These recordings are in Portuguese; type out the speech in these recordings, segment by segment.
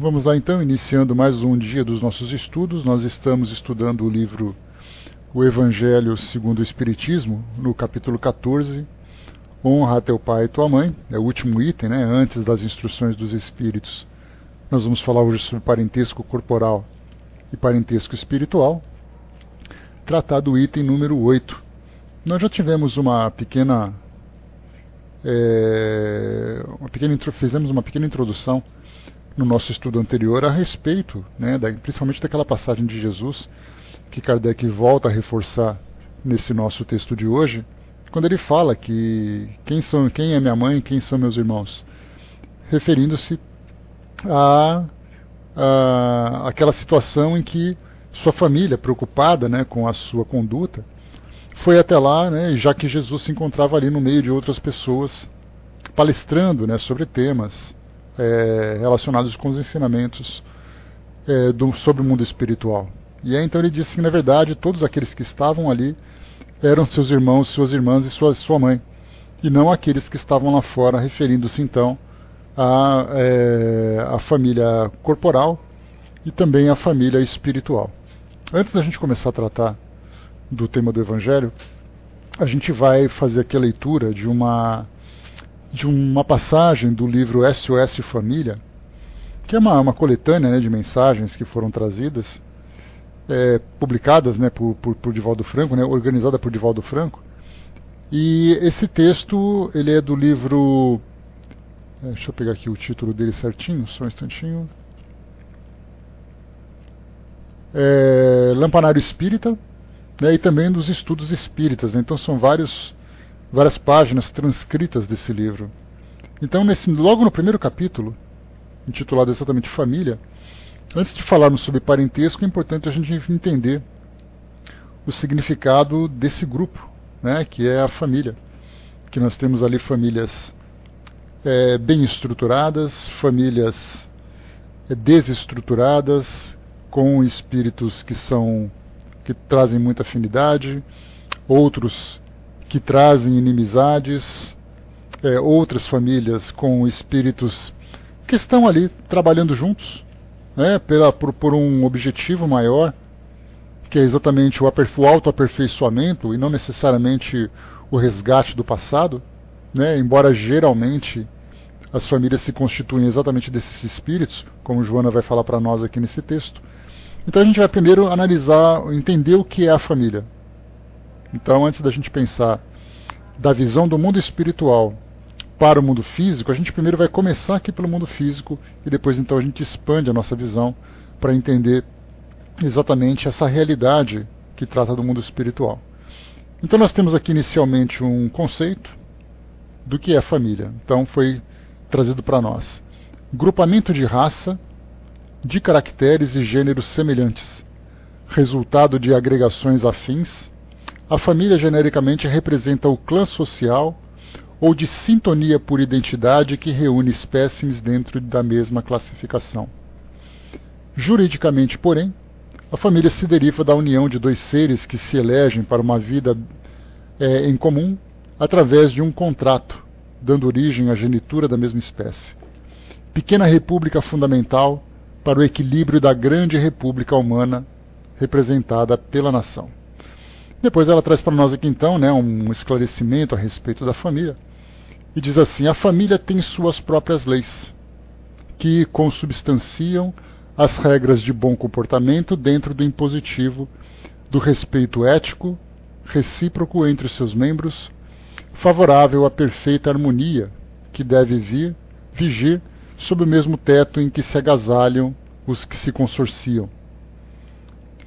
Vamos lá então, iniciando mais um dia dos nossos estudos. Nós estamos estudando o livro O Evangelho segundo o Espiritismo, no capítulo 14, Honra a teu pai e tua mãe. É o último item, né? Antes das instruções dos Espíritos. Nós vamos falar hoje sobre parentesco corporal e parentesco espiritual. Tratar do item número 8. Nós já tivemos fizemos uma pequena introdução no nosso estudo anterior a respeito, né, principalmente daquela passagem de Jesus, que Kardec volta a reforçar nesse nosso texto de hoje, quando ele fala que quem é minha mãe, quem são meus irmãos, referindo-se aquela situação em que sua família, preocupada, né, com a sua conduta, foi até lá, né, já que Jesus se encontrava ali no meio de outras pessoas, palestrando, né, sobre temas relacionados com os ensinamentos sobre o mundo espiritual. E aí, então ele disse que, na verdade, todos aqueles que estavam ali eram seus irmãos, suas irmãs e sua mãe, e não aqueles que estavam lá fora, referindo-se então à família corporal e também à família espiritual. Antes da gente começar a tratar do tema do Evangelho, a gente vai fazer aqui a leitura de uma passagem do livro SOS Família, que é uma coletânea, né, de mensagens que foram trazidas, publicadas, né, por Divaldo Franco, né, organizada por Divaldo Franco. E esse texto ele é do livro... deixa eu pegar aqui o título dele certinho, só um instantinho. Lampanário Espírita, né, e também dos Estudos Espíritas, né, então são várias páginas transcritas desse livro. Então, logo no primeiro capítulo, intitulado exatamente Família, antes de falarmos sobre parentesco, é importante a gente entender o significado desse grupo, né, que é a família. Que nós temos ali famílias bem estruturadas, famílias desestruturadas, com espíritos que trazem muita afinidade, outros que trazem inimizades, outras famílias com espíritos que estão ali trabalhando juntos, né, por um objetivo maior, que é exatamente o autoaperfeiçoamento e não necessariamente o resgate do passado, né, embora geralmente as famílias se constituem exatamente desses espíritos, como Joana vai falar para nós aqui nesse texto. Então a gente vai primeiro entender o que é a família. Então, antes da gente pensar da visão do mundo espiritual para o mundo físico, a gente primeiro vai começar aqui pelo mundo físico e depois então a gente expande a nossa visão para entender exatamente essa realidade que trata do mundo espiritual. Então nós temos aqui inicialmente um conceito do que é família. Então foi trazido para nós: grupamento de raça, de caracteres e gêneros semelhantes, resultado de agregações afins. A família genericamente representa o clã social ou de sintonia por identidade que reúne espécimes dentro da mesma classificação. Juridicamente, porém, a família se deriva da união de dois seres que se elegem para uma vida em comum através de um contrato, dando origem à genitura da mesma espécie. Pequena república fundamental para o equilíbrio da grande república humana representada pela nação. Depois ela traz para nós aqui então, né, um esclarecimento a respeito da família, e diz assim: a família tem suas próprias leis, que consubstanciam as regras de bom comportamento dentro do impositivo do respeito ético, recíproco entre os seus membros, favorável à perfeita harmonia que deve vigir sob o mesmo teto em que se agasalham os que se consorciam.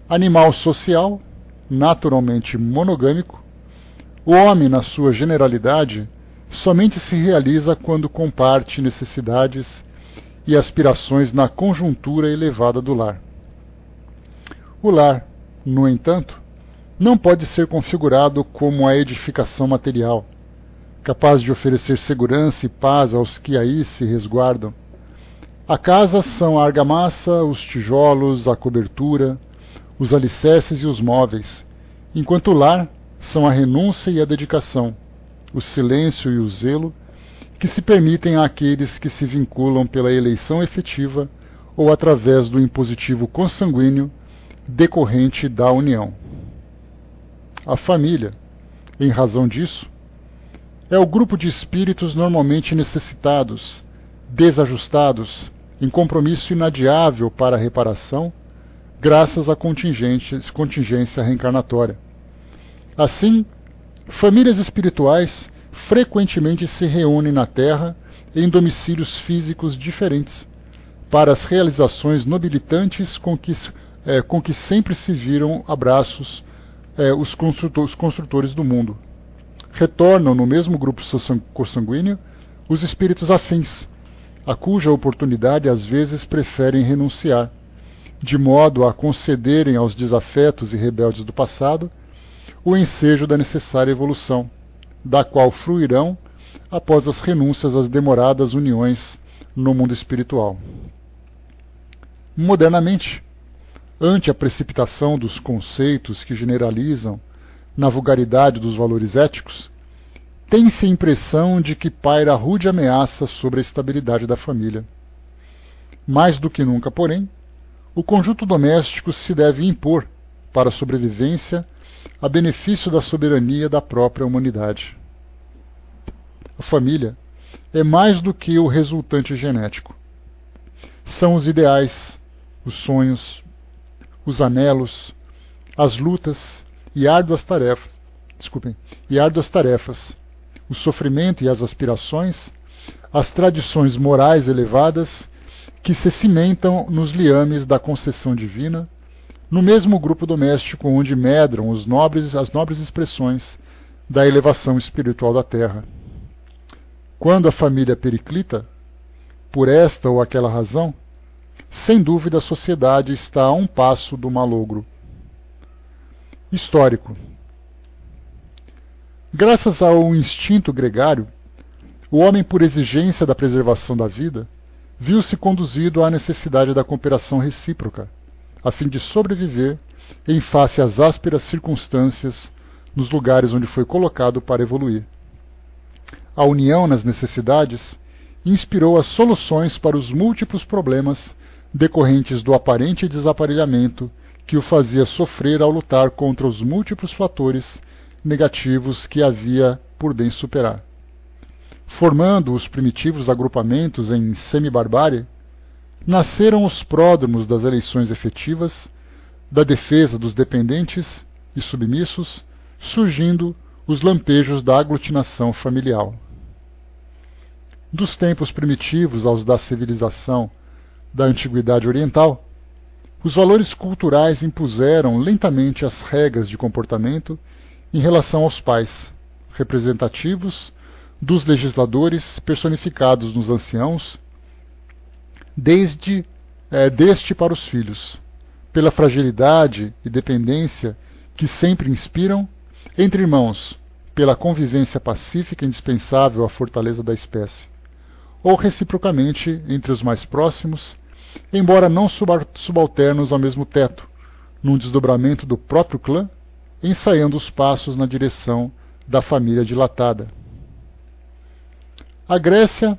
Animal social, naturalmente monogâmico, o homem, na sua generalidade, somente se realiza quando comparte necessidades e aspirações na conjuntura elevada do lar. O lar, no entanto, não pode ser configurado como a edificação material, capaz de oferecer segurança e paz aos que aí se resguardam. A casa são a argamassa, os tijolos, a cobertura, os alicerces e os móveis, enquanto o lar são a renúncia e a dedicação, o silêncio e o zelo, que se permitem àqueles que se vinculam pela eleição efetiva ou através do impositivo consanguíneo decorrente da união. A família, em razão disso, é o grupo de espíritos normalmente necessitados, desajustados, em compromisso inadiável para a reparação, graças à contingência reencarnatória. Assim, famílias espirituais frequentemente se reúnem na Terra em domicílios físicos diferentes, para as realizações nobilitantes com que sempre se viram abraços os construtores do mundo. Retornam no mesmo grupo consanguíneo os espíritos afins, a cuja oportunidade às vezes preferem renunciar, de modo a concederem aos desafetos e rebeldes do passado o ensejo da necessária evolução, da qual fruirão após as renúncias às demoradas uniões no mundo espiritual. Modernamente, ante a precipitação dos conceitos que generalizam na vulgaridade dos valores éticos, tem-se a impressão de que paira rude ameaça sobre a estabilidade da família. Mais do que nunca, porém, o conjunto doméstico se deve impor para a sobrevivência a benefício da soberania da própria humanidade. A família é mais do que o resultante genético. São os ideais, os sonhos, os anelos, as lutas e árduas tarefas, o sofrimento e as aspirações, as tradições morais elevadas que se cimentam nos liames da concessão divina, no mesmo grupo doméstico onde medram as nobres expressões da elevação espiritual da terra. Quando a família periclita, por esta ou aquela razão, sem dúvida a sociedade está a um passo do malogro. Histórico. Graças ao instinto gregário, o homem, por exigência da preservação da vida, viu-se conduzido à necessidade da cooperação recíproca, a fim de sobreviver em face às ásperas circunstâncias nos lugares onde foi colocado para evoluir. A união nas necessidades inspirou as soluções para os múltiplos problemas decorrentes do aparente desaparelhamento que o fazia sofrer ao lutar contra os múltiplos fatores negativos que havia por bem superar. Formando os primitivos agrupamentos em semi-barbárie, nasceram os pródromos das eleições efetivas, da defesa dos dependentes e submissos, surgindo os lampejos da aglutinação familiar. Dos tempos primitivos aos da civilização da antiguidade oriental, os valores culturais impuseram lentamente as regras de comportamento em relação aos pais, representativos dos legisladores personificados nos anciãos, deste para os filhos, pela fragilidade e dependência que sempre inspiram, entre irmãos, pela convivência pacífica indispensável à fortaleza da espécie, ou reciprocamente entre os mais próximos, embora não subalternos ao mesmo teto, num desdobramento do próprio clã, ensaiando os passos na direção da família dilatada. A Grécia,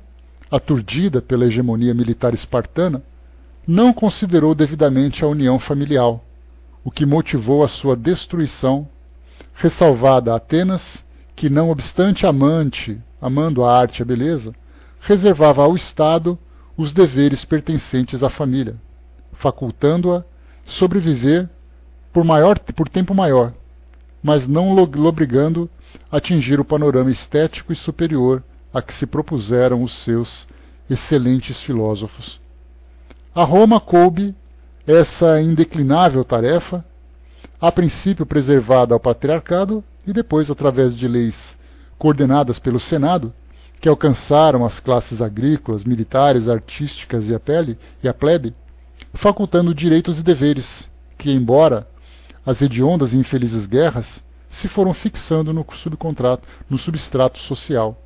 aturdida pela hegemonia militar espartana, não considerou devidamente a união familiar, o que motivou a sua destruição, ressalvada a Atenas, que, não obstante amando a arte e a beleza, reservava ao Estado os deveres pertencentes à família, facultando-a sobreviver por tempo maior, mas não obrigando a atingir o panorama estético e superior a que se propuseram os seus excelentes filósofos. A Roma coube essa indeclinável tarefa, a princípio preservada ao patriarcado e depois, através de leis coordenadas pelo Senado, que alcançaram as classes agrícolas, militares, artísticas e a plebe, facultando direitos e deveres que, embora as hediondas e infelizes guerras, se foram fixando no substrato social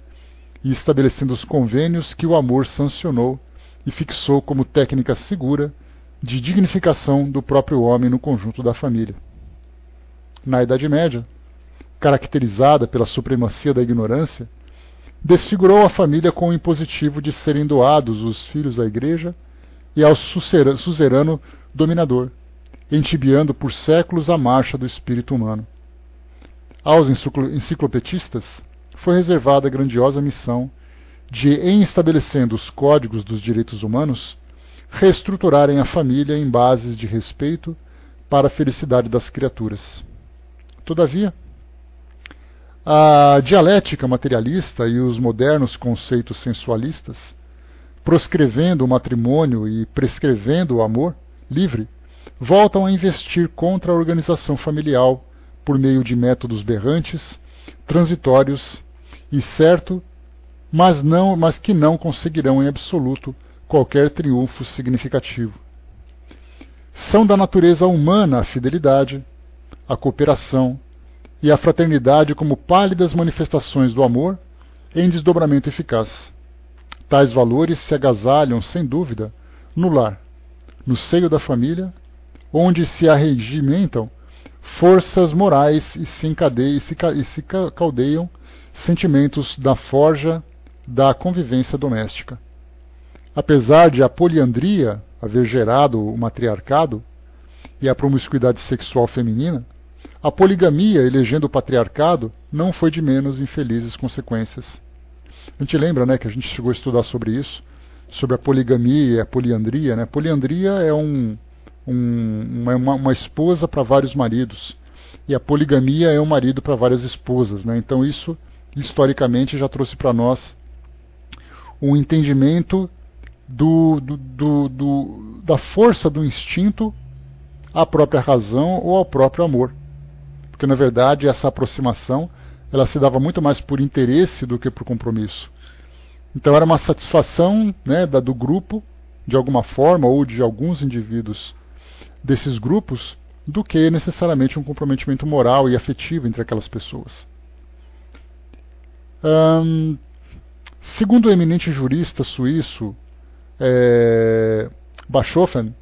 e estabelecendo os convênios que o amor sancionou e fixou como técnica segura de dignificação do próprio homem no conjunto da família. Na Idade Média, caracterizada pela supremacia da ignorância, desfigurou a família com o impositivo de serem doados os filhos à Igreja e ao suzerano dominador, entibiando por séculos a marcha do espírito humano. Aos enciclopedistas foi reservada a grandiosa missão de, em estabelecendo os códigos dos direitos humanos, reestruturarem a família em bases de respeito para a felicidade das criaturas. Todavia, a dialética materialista e os modernos conceitos sensualistas, proscrevendo o matrimônio e prescrevendo o amor livre, voltam a investir contra a organização familiar por meio de métodos berrantes, transitórios e certo, mas que não conseguirão em absoluto qualquer triunfo significativo. São da natureza humana a fidelidade, a cooperação e a fraternidade como pálidas manifestações do amor em desdobramento eficaz. Tais valores se agasalham, sem dúvida, no lar, no seio da família, onde se arregimentam forças morais e se caldeiam sentimentos da forja da convivência doméstica. Apesar de a poliandria haver gerado o matriarcado e a promiscuidade sexual feminina, a poligamia, elegendo o patriarcado, não foi de menos infelizes consequências. A gente lembra, né, que a gente chegou a estudar sobre isso, sobre a poligamia e a poliandria. Né? Poliandria é uma esposa para vários maridos, e a poligamia é um marido para várias esposas. Né? Então isso, historicamente, já trouxe para nós um entendimento da força do instinto à própria razão ou ao próprio amor. Porque, na verdade, essa aproximação ela se dava muito mais por interesse do que por compromisso. Então era uma satisfação, né, do grupo, de alguma forma, ou de alguns indivíduos desses grupos, do que necessariamente um comprometimento moral e afetivo entre aquelas pessoas. Segundo o eminente jurista suíço Bachofen,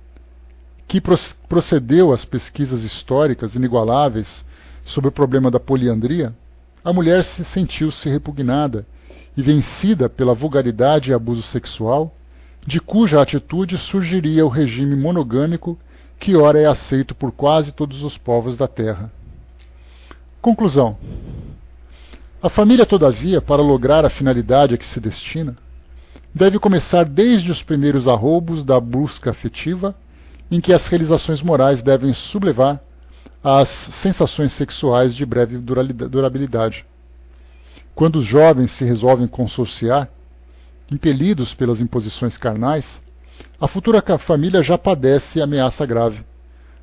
que procedeu às pesquisas históricas inigualáveis sobre o problema da poliandria, a mulher sentiu-se repugnada e vencida pela vulgaridade e abuso sexual, de cuja atitude surgiria o regime monogâmico que ora é aceito por quase todos os povos da Terra. Conclusão. A família, todavia, para lograr a finalidade a que se destina, deve começar desde os primeiros arroubos da busca afetiva, em que as realizações morais devem sublevar as sensações sexuais de breve durabilidade. Quando os jovens se resolvem consorciar, impelidos pelas imposições carnais, a futura família já padece ameaça grave,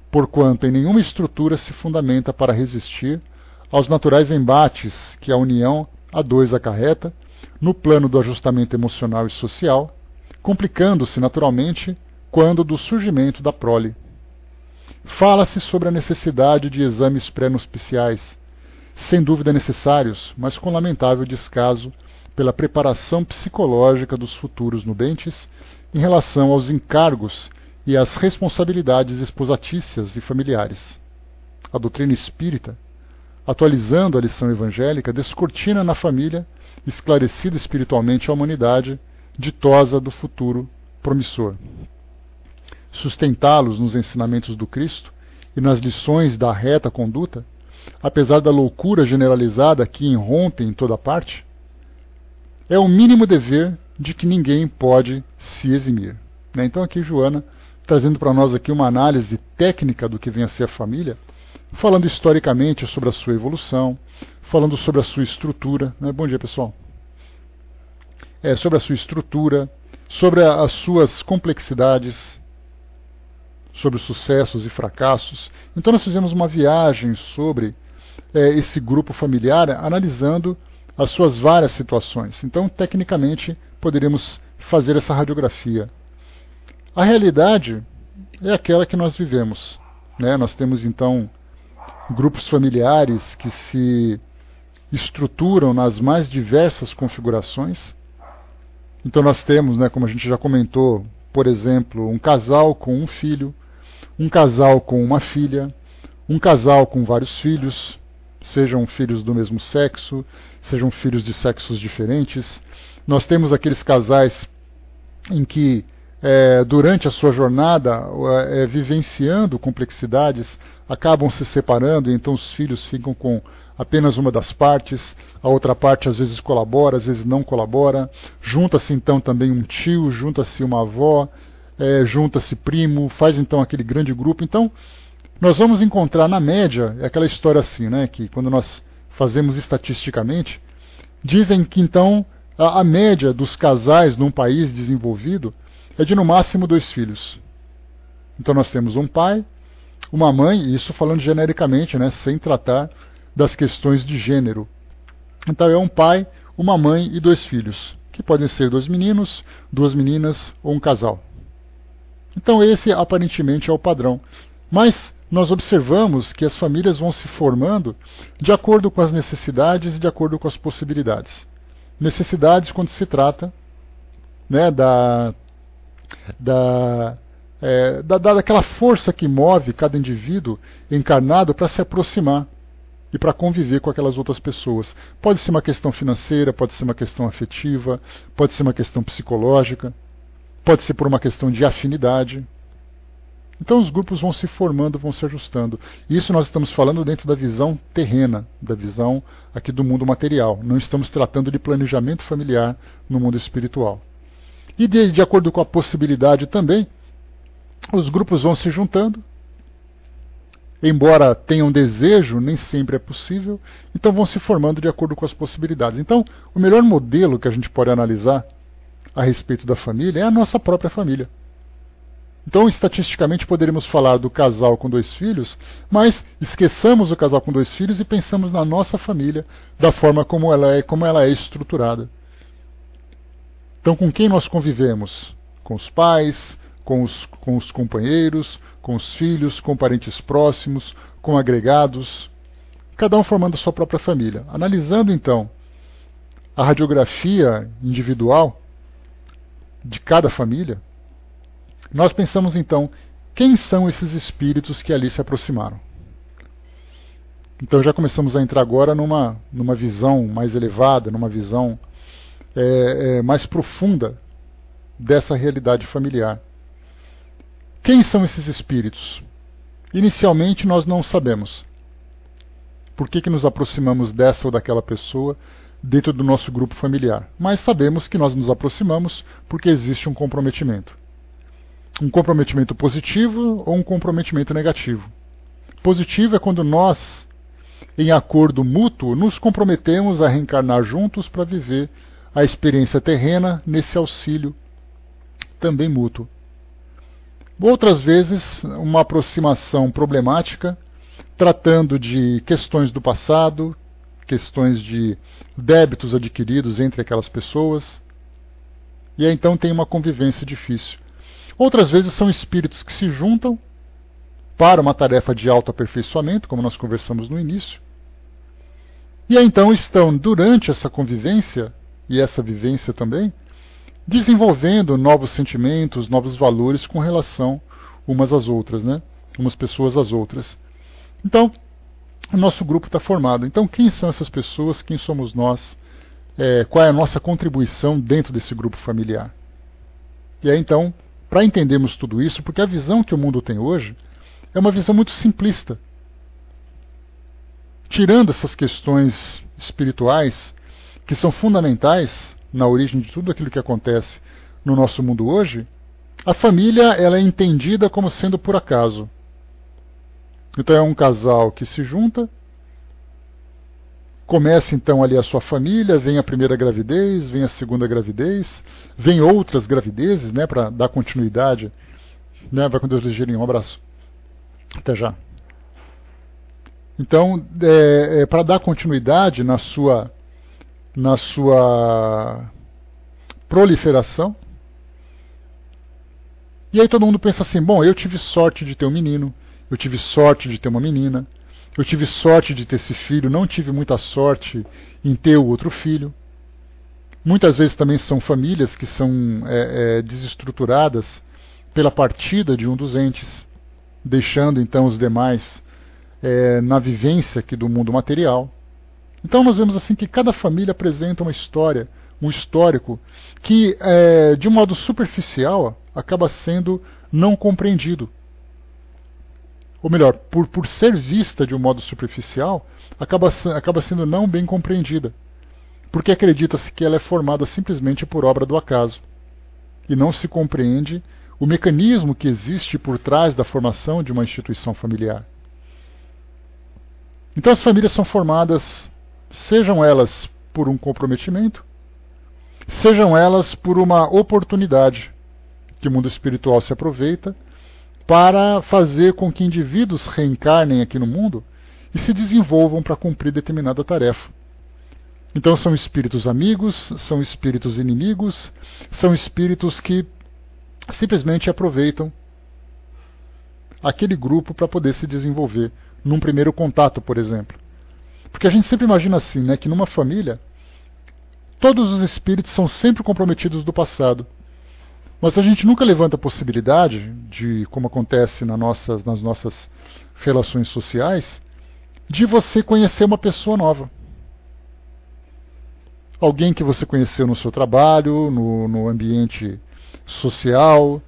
porquanto em nenhuma estrutura se fundamenta para resistir aos naturais embates que a união a dois acarreta no plano do ajustamento emocional e social, complicando-se naturalmente quando do surgimento da prole. Fala-se sobre a necessidade de exames pré-nupciais, sem dúvida necessários, mas com lamentável descaso pela preparação psicológica dos futuros nubentes em relação aos encargos e às responsabilidades esposatícias e familiares. A doutrina espírita, atualizando a lição evangélica, descortina na família, esclarecida espiritualmente a humanidade, ditosa do futuro promissor. Sustentá-los nos ensinamentos do Cristo e nas lições da reta conduta, apesar da loucura generalizada que irrompe em toda parte, é o mínimo dever de que ninguém pode se eximir. Então aqui Joana trazendo para nós aqui uma análise técnica do que vem a ser a família, falando historicamente sobre a sua evolução, falando sobre a sua estrutura. Bom dia, pessoal. Sobre a sua estrutura, sobre as suas complexidades, sobre os sucessos e fracassos. Então nós fizemos uma viagem sobre esse grupo familiar, analisando as suas várias situações. Então, tecnicamente, poderíamos fazer essa radiografia. A realidade é aquela que nós vivemos. Nós temos, então, grupos familiares que se estruturam nas mais diversas configurações. Então nós temos, como a gente já comentou, por exemplo, um casal com um filho, um casal com uma filha, um casal com vários filhos, sejam filhos do mesmo sexo, sejam filhos de sexos diferentes. Nós temos aqueles casais em que durante a sua jornada, vivenciando complexidades, acabam se separando, e então os filhos ficam com apenas uma das partes, a outra parte às vezes colabora, às vezes não colabora, junta-se então também um tio, junta-se uma avó, junta-se primo, faz então aquele grande grupo. Então, nós vamos encontrar na média, é aquela história assim, né, que quando nós fazemos estatisticamente, dizem que então a média dos casais num país desenvolvido é de no máximo 2 filhos. Então nós temos um pai, uma mãe, isso falando genericamente, né, sem tratar das questões de gênero. Então é um pai, uma mãe e 2 filhos, que podem ser 2 meninos, 2 meninas ou um casal. Então esse aparentemente é o padrão. Mas nós observamos que as famílias vão se formando de acordo com as necessidades e de acordo com as possibilidades. Necessidades quando se trata, né, daquela força que move cada indivíduo encarnado para se aproximar e para conviver com aquelas outras pessoas. Pode ser uma questão financeira, pode ser uma questão afetiva, pode ser uma questão psicológica, pode ser por uma questão de afinidade. Então os grupos vão se formando, vão se ajustando. Isso nós estamos falando dentro da visão terrena, da visão aqui do mundo material. Não estamos tratando de planejamento familiar no mundo espiritual. E de acordo com a possibilidade também, os grupos vão se juntando. Embora tenham desejo, nem sempre é possível. Então vão se formando de acordo com as possibilidades. Então, o melhor modelo que a gente pode analisar a respeito da família é a nossa própria família. Então, estatisticamente, poderíamos falar do casal com 2 filhos, mas esqueçamos o casal com 2 filhos e pensamos na nossa família, da forma como ela é estruturada. Então, com quem nós convivemos? Com os pais, com os companheiros, com os filhos, com parentes próximos, com agregados, cada um formando a sua própria família. Analisando, então, a radiografia individual de cada família, nós pensamos então, quem são esses espíritos que ali se aproximaram? Então já começamos a entrar agora numa visão mais elevada, numa visão mais profunda dessa realidade familiar. Quem são esses espíritos? Inicialmente nós não sabemos. Por que nos aproximamos dessa ou daquela pessoa dentro do nosso grupo familiar? Mas sabemos que nós nos aproximamos porque existe um comprometimento. Um comprometimento positivo ou um comprometimento negativo. Positivo é quando nós, em acordo mútuo, nos comprometemos a reencarnar juntos para viver a experiência terrena nesse auxílio também mútuo. Outras vezes, uma aproximação problemática, tratando de questões do passado, questões de débitos adquiridos entre aquelas pessoas, e aí então tem uma convivência difícil. Outras vezes são espíritos que se juntam para uma tarefa de autoaperfeiçoamento, como nós conversamos no início. E aí então estão, durante essa convivência, e essa vivência também, desenvolvendo novos sentimentos, novos valores com relação umas às outras, né? Umas pessoas às outras. Então, o nosso grupo está formado. Então, quem são essas pessoas? Quem somos nós? Qual é a nossa contribuição dentro desse grupo familiar? E aí então, para entendermos tudo isso, porque a visão que o mundo tem hoje é uma visão muito simplista. Tirando essas questões espirituais, que são fundamentais na origem de tudo aquilo que acontece no nosso mundo hoje, a família ela é entendida como sendo por acaso. Então é um casal que se junta, começa então ali a sua família, vem a primeira gravidez, vem a segunda gravidez, vem outras gravidezes, né, para dar continuidade. Né, vai com Deus ligeirinho, um abraço. Até já. Então, para dar continuidade na sua proliferação. E aí todo mundo pensa assim, bom, eu tive sorte de ter um menino, eu tive sorte de ter uma menina, eu tive sorte de ter esse filho, não tive muita sorte em ter o outro filho. Muitas vezes também são famílias que são desestruturadas pela partida de um dos entes, deixando então os demais na vivência aqui do mundo material. Então nós vemos assim que cada família apresenta uma história, um histórico, que de um modo superficial acaba sendo não compreendido. Ou melhor, por ser vista de um modo superficial, acaba sendo não bem compreendida. Porque acredita-se que ela é formada simplesmente por obra do acaso. E não se compreende o mecanismo que existe por trás da formação de uma instituição familiar. Então as famílias são formadas, sejam elas por um comprometimento, sejam elas por uma oportunidade que o mundo espiritual se aproveita para fazer com que indivíduos reencarnem aqui no mundo e se desenvolvam para cumprir determinada tarefa. Então são espíritos amigos, são espíritos inimigos, são espíritos que simplesmente aproveitam aquele grupo para poder se desenvolver num primeiro contato, por exemplo. Porque a gente sempre imagina assim, né, que numa família todos os espíritos são sempre comprometidos do passado. Mas a gente nunca levanta a possibilidade de, como acontece nas nossas relações sociais, de você conhecer uma pessoa nova. Alguém que você conheceu no seu trabalho, no ambiente social,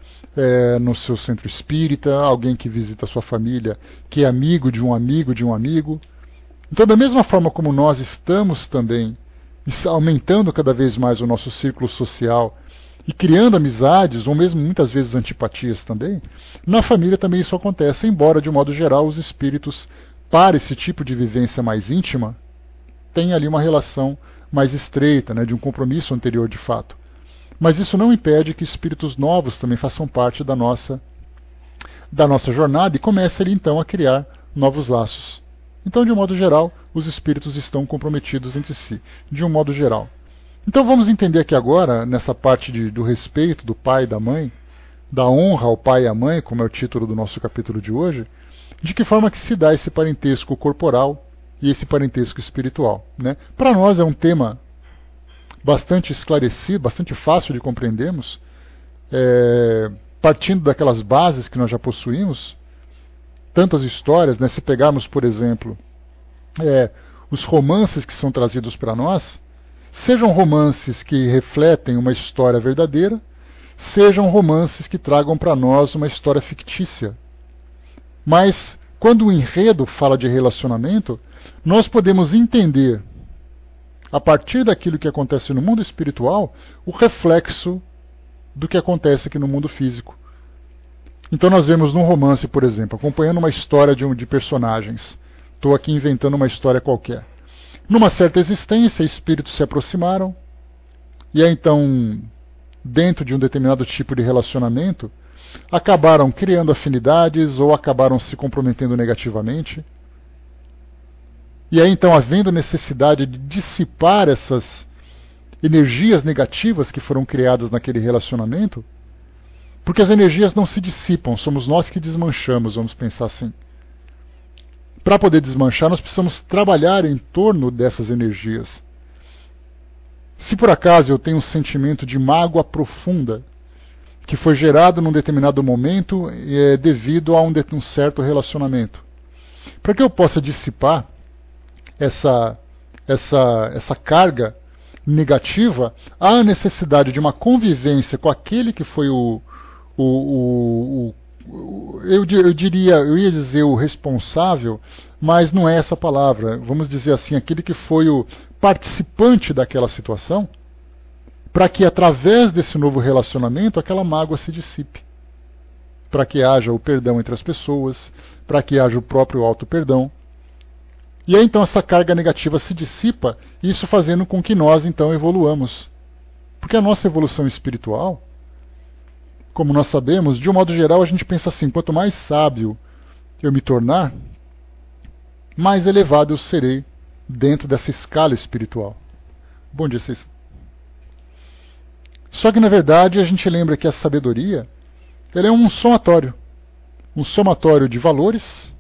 no seu centro espírita, alguém que visita a sua família, que é amigo de um amigo de um amigo. Então, da mesma forma como nós estamos também aumentando cada vez mais o nosso círculo social e criando amizades, ou mesmo muitas vezes antipatias também, na família também isso acontece, embora de um modo geral os espíritos, para esse tipo de vivência mais íntima, tenham ali uma relação mais estreita, né, de um compromisso anterior de fato. Mas isso não impede que espíritos novos também façam parte da nossa jornada e comecem ali então a criar novos laços. Então, de um modo geral, os espíritos estão comprometidos entre si, de um modo geral. Então vamos entender aqui agora, nessa parte do respeito do pai e da mãe, da honra ao pai e à mãe, como é o título do nosso capítulo de hoje, de que forma que se dá esse parentesco corporal e esse parentesco espiritual, né? Para nós é um tema bastante esclarecido, bastante fácil de compreendermos, partindo daquelas bases que nós já possuímos, tantas histórias, né? Se pegarmos, por exemplo, os romances que são trazidos para nós, sejam romances que refletem uma história verdadeira, sejam romances que tragam para nós uma história fictícia. Mas, quando o enredo fala de relacionamento, nós podemos entender, a partir daquilo que acontece no mundo espiritual, o reflexo do que acontece aqui no mundo físico. Então nós vemos num romance, por exemplo, acompanhando uma história de personagens. Estou aqui inventando uma história qualquer. Numa certa existência, espíritos se aproximaram, e aí então, dentro de um determinado tipo de relacionamento, acabaram criando afinidades ou acabaram se comprometendo negativamente. E aí então, havendo necessidade de dissipar essas energias negativas que foram criadas naquele relacionamento, porque as energias não se dissipam, somos nós que desmanchamos, vamos pensar assim. Para poder desmanchar, nós precisamos trabalhar em torno dessas energias. Se por acaso eu tenho um sentimento de mágoa profunda, que foi gerado num determinado momento devido a um certo relacionamento, para que eu possa dissipar essa carga negativa, há a necessidade de uma convivência com aquele que foi eu ia dizer o responsável, mas não é essa palavra, vamos dizer assim, aquele que foi o participante daquela situação, para que através desse novo relacionamento aquela mágoa se dissipe, para que haja o perdão entre as pessoas, para que haja o próprio auto-perdão. E aí então essa carga negativa se dissipa, isso fazendo com que nós então evoluamos. Porque a nossa evolução espiritual, como nós sabemos, de um modo geral a gente pensa assim, quanto mais sábio eu me tornar, mais elevado eu serei dentro dessa escala espiritual. Bom dia, vocês. Só que na verdade a gente lembra que a sabedoria, ela é um somatório de valores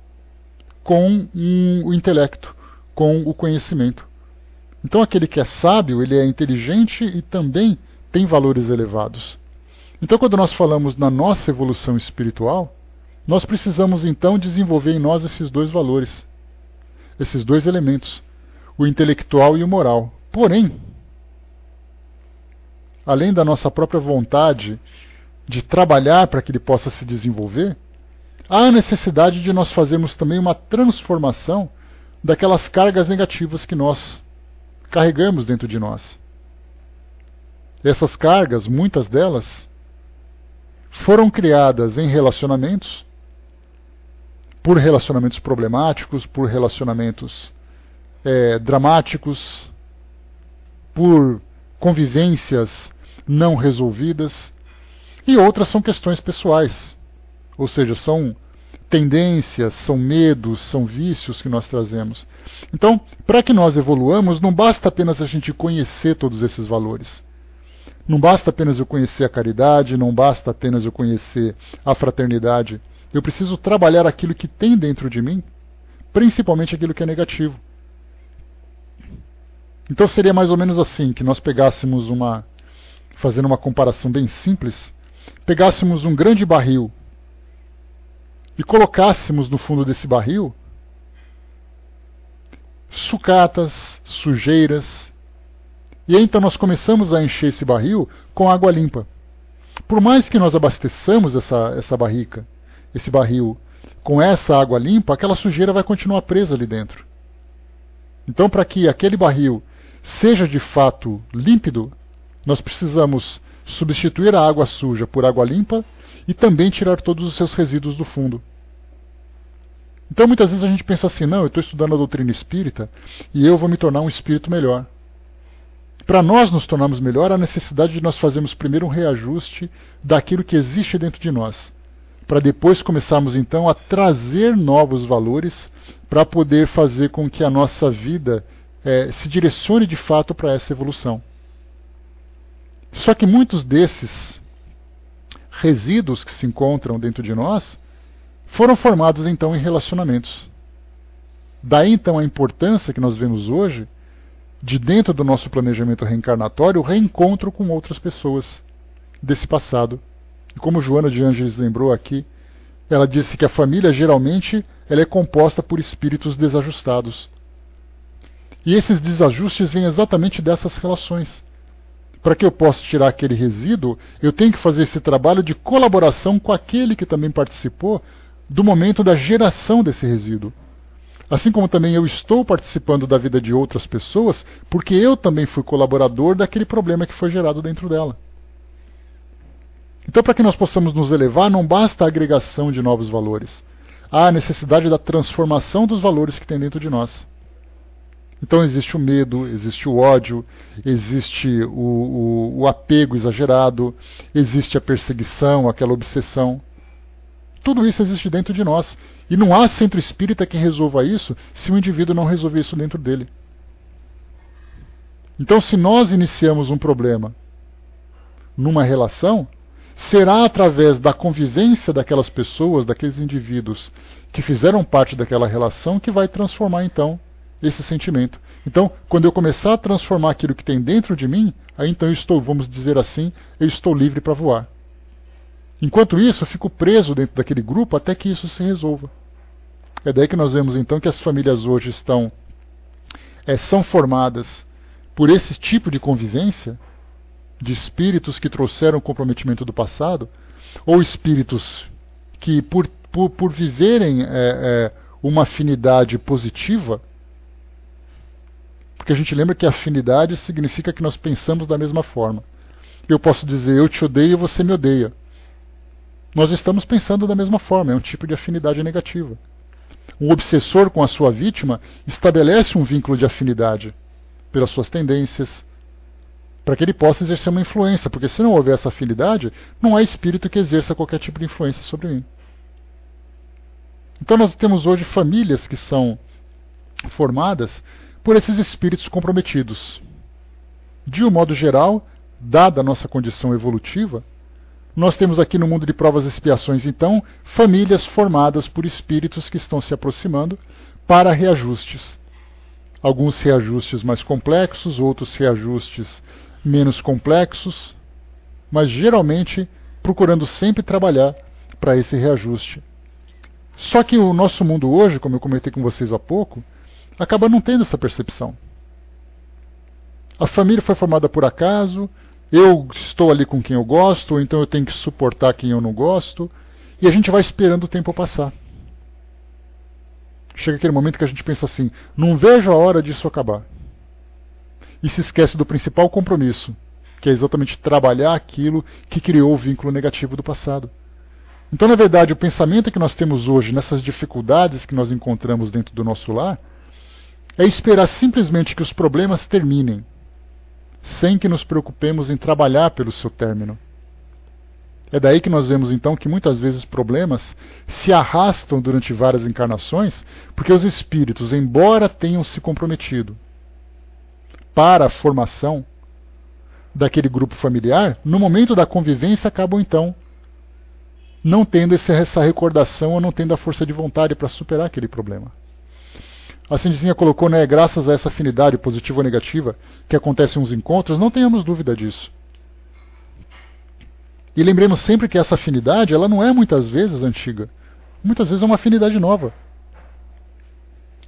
com o intelecto, com o conhecimento. Então aquele que é sábio, ele é inteligente e também tem valores elevados. Então quando nós falamos na nossa evolução espiritual, nós precisamos então desenvolver em nós esses dois valores, esses dois elementos, o intelectual e o moral. Porém, além da nossa própria vontade de trabalhar para que ele possa se desenvolver, há a necessidade de nós fazermos também uma transformação daquelas cargas negativas que nós carregamos dentro de nós. Essas cargas, muitas delas, foram criadas em relacionamentos, por relacionamentos problemáticos, por relacionamentos dramáticos, por convivências não resolvidas, e outras são questões pessoais, ou seja, são tendências, são medos, são vícios que nós trazemos. Então, para que nós evoluamos, não basta apenas a gente conhecer todos esses valores. Não basta apenas eu conhecer a caridade, não basta apenas eu conhecer a fraternidade. Eu preciso trabalhar aquilo que tem dentro de mim, principalmente aquilo que é negativo. Então seria mais ou menos assim, que nós pegássemos fazendo uma comparação bem simples, pegássemos um grande barril e colocássemos no fundo desse barril sucatas, sujeiras, e aí então nós começamos a encher esse barril com água limpa. Por mais que nós abasteçamos essa barrica, esse barril, com essa água limpa, aquela sujeira vai continuar presa ali dentro. Então, para que aquele barril seja de fato límpido, nós precisamos substituir a água suja por água limpa e também tirar todos os seus resíduos do fundo. Então, muitas vezes a gente pensa assim, não, eu estou estudando a doutrina espírita e eu vou me tornar um espírito melhor. Para nós nos tornarmos melhor, há necessidade de nós fazermos primeiro um reajuste daquilo que existe dentro de nós, para depois começarmos então a trazer novos valores para poder fazer com que a nossa vida se direcione de fato para essa evolução. Só que muitos desses resíduos que se encontram dentro de nós foram formados então em relacionamentos. Daí então a importância que nós vemos hoje de, dentro do nosso planejamento reencarnatório, o reencontro com outras pessoas desse passado. E como Joana de Ângeles lembrou aqui, ela disse que a família geralmente ela é composta por espíritos desajustados. E esses desajustes vêm exatamente dessas relações. Para que eu possa tirar aquele resíduo, eu tenho que fazer esse trabalho de colaboração com aquele que também participou do momento da geração desse resíduo. Assim como também eu estou participando da vida de outras pessoas, porque eu também fui colaborador daquele problema que foi gerado dentro dela. Então, para que nós possamos nos elevar, não basta a agregação de novos valores. Há a necessidade da transformação dos valores que tem dentro de nós. Então existe o medo, existe o ódio, existe o apego exagerado, existe a perseguição, aquela obsessão. Tudo isso existe dentro de nós. E não há centro espírita que resolva isso se o indivíduo não resolver isso dentro dele. Então, se nós iniciamos um problema numa relação, será através da convivência daquelas pessoas, daqueles indivíduos que fizeram parte daquela relação, que vai transformar então esse sentimento. Então, quando eu começar a transformar aquilo que tem dentro de mim, aí então eu estou, vamos dizer assim, eu estou livre para voar. Enquanto isso, eu fico preso dentro daquele grupo até que isso se resolva. É daí que nós vemos então que as famílias hoje são formadas por esse tipo de convivência, de espíritos que trouxeram o comprometimento do passado, ou espíritos que, por viverem uma afinidade positiva, porque a gente lembra que afinidade significa que nós pensamos da mesma forma. Eu posso dizer, eu te odeio e você me odeia. Nós estamos pensando da mesma forma, é um tipo de afinidade negativa. Um obsessor com a sua vítima estabelece um vínculo de afinidade pelas suas tendências, para que ele possa exercer uma influência, porque se não houver essa afinidade, não há espírito que exerça qualquer tipo de influência sobre mim. Então nós temos hoje famílias que são formadas por esses espíritos comprometidos. De um modo geral, dada a nossa condição evolutiva, nós temos aqui no mundo de provas e expiações, então, famílias formadas por espíritos que estão se aproximando para reajustes. Alguns reajustes mais complexos, outros reajustes menos complexos, mas geralmente procurando sempre trabalhar para esse reajuste. Só que o nosso mundo hoje, como eu comentei com vocês há pouco, acaba não tendo essa percepção. A família foi formada por acaso, eu estou ali com quem eu gosto, ou então eu tenho que suportar quem eu não gosto, e a gente vai esperando o tempo passar. Chega aquele momento que a gente pensa assim, não vejo a hora disso acabar. E se esquece do principal compromisso, que é exatamente trabalhar aquilo que criou o vínculo negativo do passado. Então, na verdade, o pensamento que nós temos hoje, nessas dificuldades que nós encontramos dentro do nosso lar, é esperar simplesmente que os problemas terminem, sem que nos preocupemos em trabalhar pelo seu término. É daí que nós vemos, então, que muitas vezes problemas se arrastam durante várias encarnações, porque os espíritos, embora tenham se comprometido para a formação daquele grupo familiar, no momento da convivência acabam, então, não tendo essa recordação ou não tendo a força de vontade para superar aquele problema. A Cindizinha colocou, né, graças a essa afinidade positiva ou negativa que acontece nos encontros, não tenhamos dúvida disso. E lembremos sempre que essa afinidade, ela não é muitas vezes antiga. Muitas vezes é uma afinidade nova.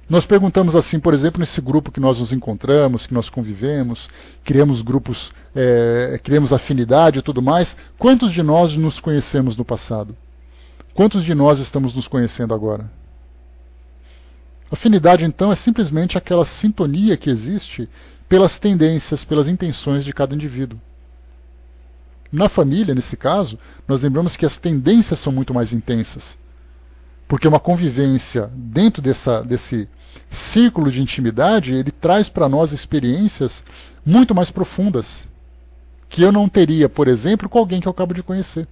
Nós perguntamos assim, por exemplo, nesse grupo que nós nos encontramos, que nós convivemos, criamos grupos, criamos afinidade e tudo mais, quantos de nós nos conhecemos no passado? Quantos de nós estamos nos conhecendo agora? Afinidade, então, é simplesmente aquela sintonia que existe pelas tendências, pelas intenções de cada indivíduo. Na família, nesse caso, nós lembramos que as tendências são muito mais intensas. Porque uma convivência dentro desse círculo de intimidade, ele traz para nós experiências muito mais profundas, que eu não teria, por exemplo, com alguém que eu acabo de conhecer.